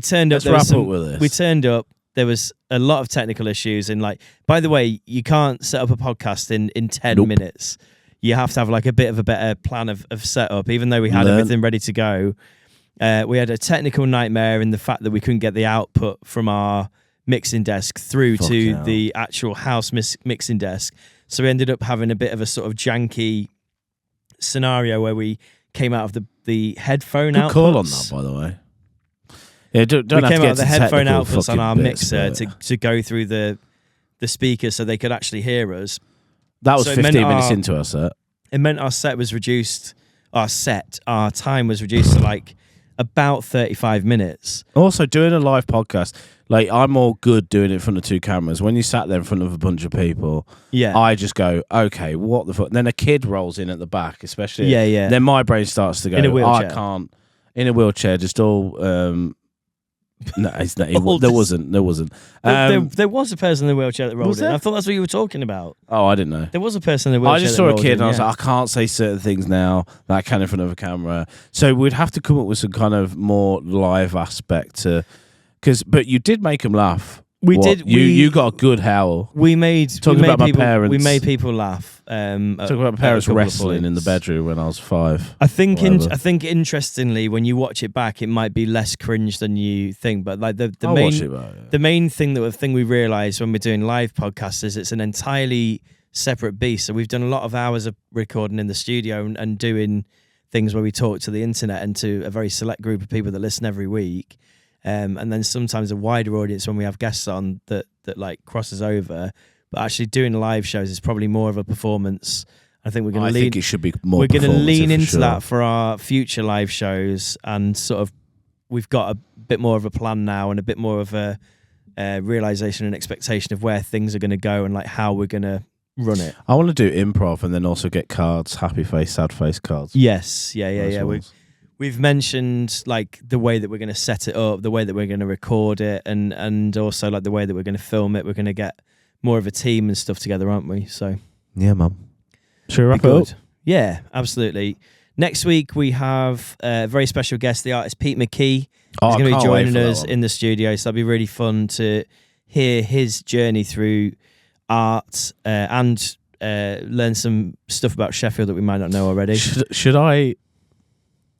turned up. Let's wrap up with this. We turned up. There was a lot of technical issues, and like, by the way, you can't set up a podcast in 10 Nope. minutes. You have to have like a bit of a better plan of setup. Even though we had everything ready to go, we had a technical nightmare in the fact that we couldn't get the output from our mixing desk through Fucking to hell. the actual house mixing desk. So we ended up having a bit of a sort of janky scenario where we came out of the headphone Good outputs. call on that, by the way. Yeah, don't We have came to out get of the to headphone technical outputs on fucking our bits, mixer but to go through the speakers so they could actually hear us. that was so it meant 15 minutes our- into our set. It meant our time was reduced to like about 35 minutes. Also, doing a live podcast, like I'm all good doing it in front of 2 cameras. When you sat there in front of a bunch of people, Yeah. I just go, okay, what the fuck? And then a kid rolls in at the back, especially. Yeah. Then my brain starts to go, In a wheelchair. I can't. In a wheelchair, just all. No, it's not, All there just- wasn't. There wasn't. There was a person in the wheelchair that rolled Was in. there? I thought that's what you were talking about. Oh, I didn't know. There was a person in the wheelchair. I just that saw a rolled kid in, and I was yeah. like, I can't say certain things now that I can in front of a camera. So we'd have to come up with some kind of more live aspect to, but you did make them laugh. We What? did. You got a good howl. We made Talking we made about my people, parents. We made people laugh. Talking about my parents wrestling in the bedroom when I was 5. I think Whatever. I think interestingly, when you watch it back, it might be less cringe than you think. But like the I'll main watch it, but, yeah. the main thing we realise when we're doing live podcasts is it's an entirely separate beast. So we've done a lot of hours of recording in the studio and doing things where we talk to the internet and to a very select group of people that listen every week. And then sometimes a wider audience when we have guests on that like crosses over. But actually doing live shows is probably more of a performance. I think we're going I to lean. think it should be more. We're going to lean performative for into sure. that for our future live shows, and sort of we've got a bit more of a plan now and a bit more of a realization and expectation of where things are going to go and like how we're going to run it. I want to do improv and then also get cards, happy face, sad face cards. Yes, yeah. Nice ones. We've mentioned like the way that we're going to set it up, the way that we're going to record it, and also like the way that we're going to film it. We're going to get more of a team and stuff together, aren't we? So Yeah, mum. Should we wrap be it up? good. Yeah, absolutely. Next week we have a very special guest, the artist Pete McKee. Oh, He's I going to be can't wait joining for that us one. in the studio, so that'll be really fun to hear his journey through art and learn some stuff about Sheffield that we might not know already. Should I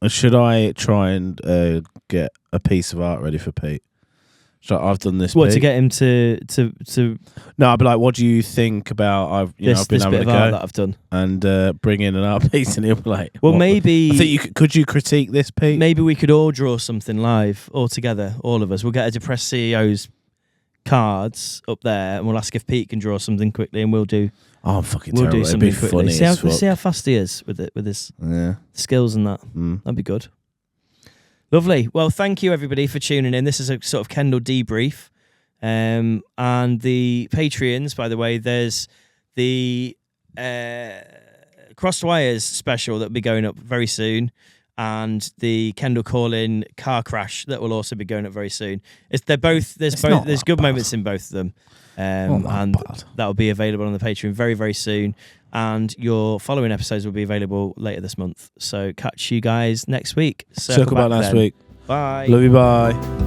Should I try and get a piece of art ready for Pete? I've done this. What Pete. to get him to? No, I'd be like, what do you think about? I've been this having bit a of art go that I've done. and bring in an art piece, and he'll be like, Well, what? maybe. I think could you critique this, Pete? Maybe we could all draw something live, all together, all of us. We'll get a Depressed CEO's cards up there, and we'll ask if Pete can draw something quickly, and we'll do. Oh, I'm fucking We'll terrible. do It'd something be quickly. funny See as fuck. how fast he is with his Yeah. skills and that. Mm. That'd be good. Lovely. Well, thank you everybody for tuning in. This is a sort of Kendal debrief. And the Patreons, by the way, there's the Crossed Wires special that will be going up very soon, and the Kendal Calling car crash that will also be going up very soon. There's good moments in both of them, and that will be available on the Patreon very, very soon. And your following episodes will be available later this month. So catch you guys next week. Circle back next week. Bye. Love you. Bye.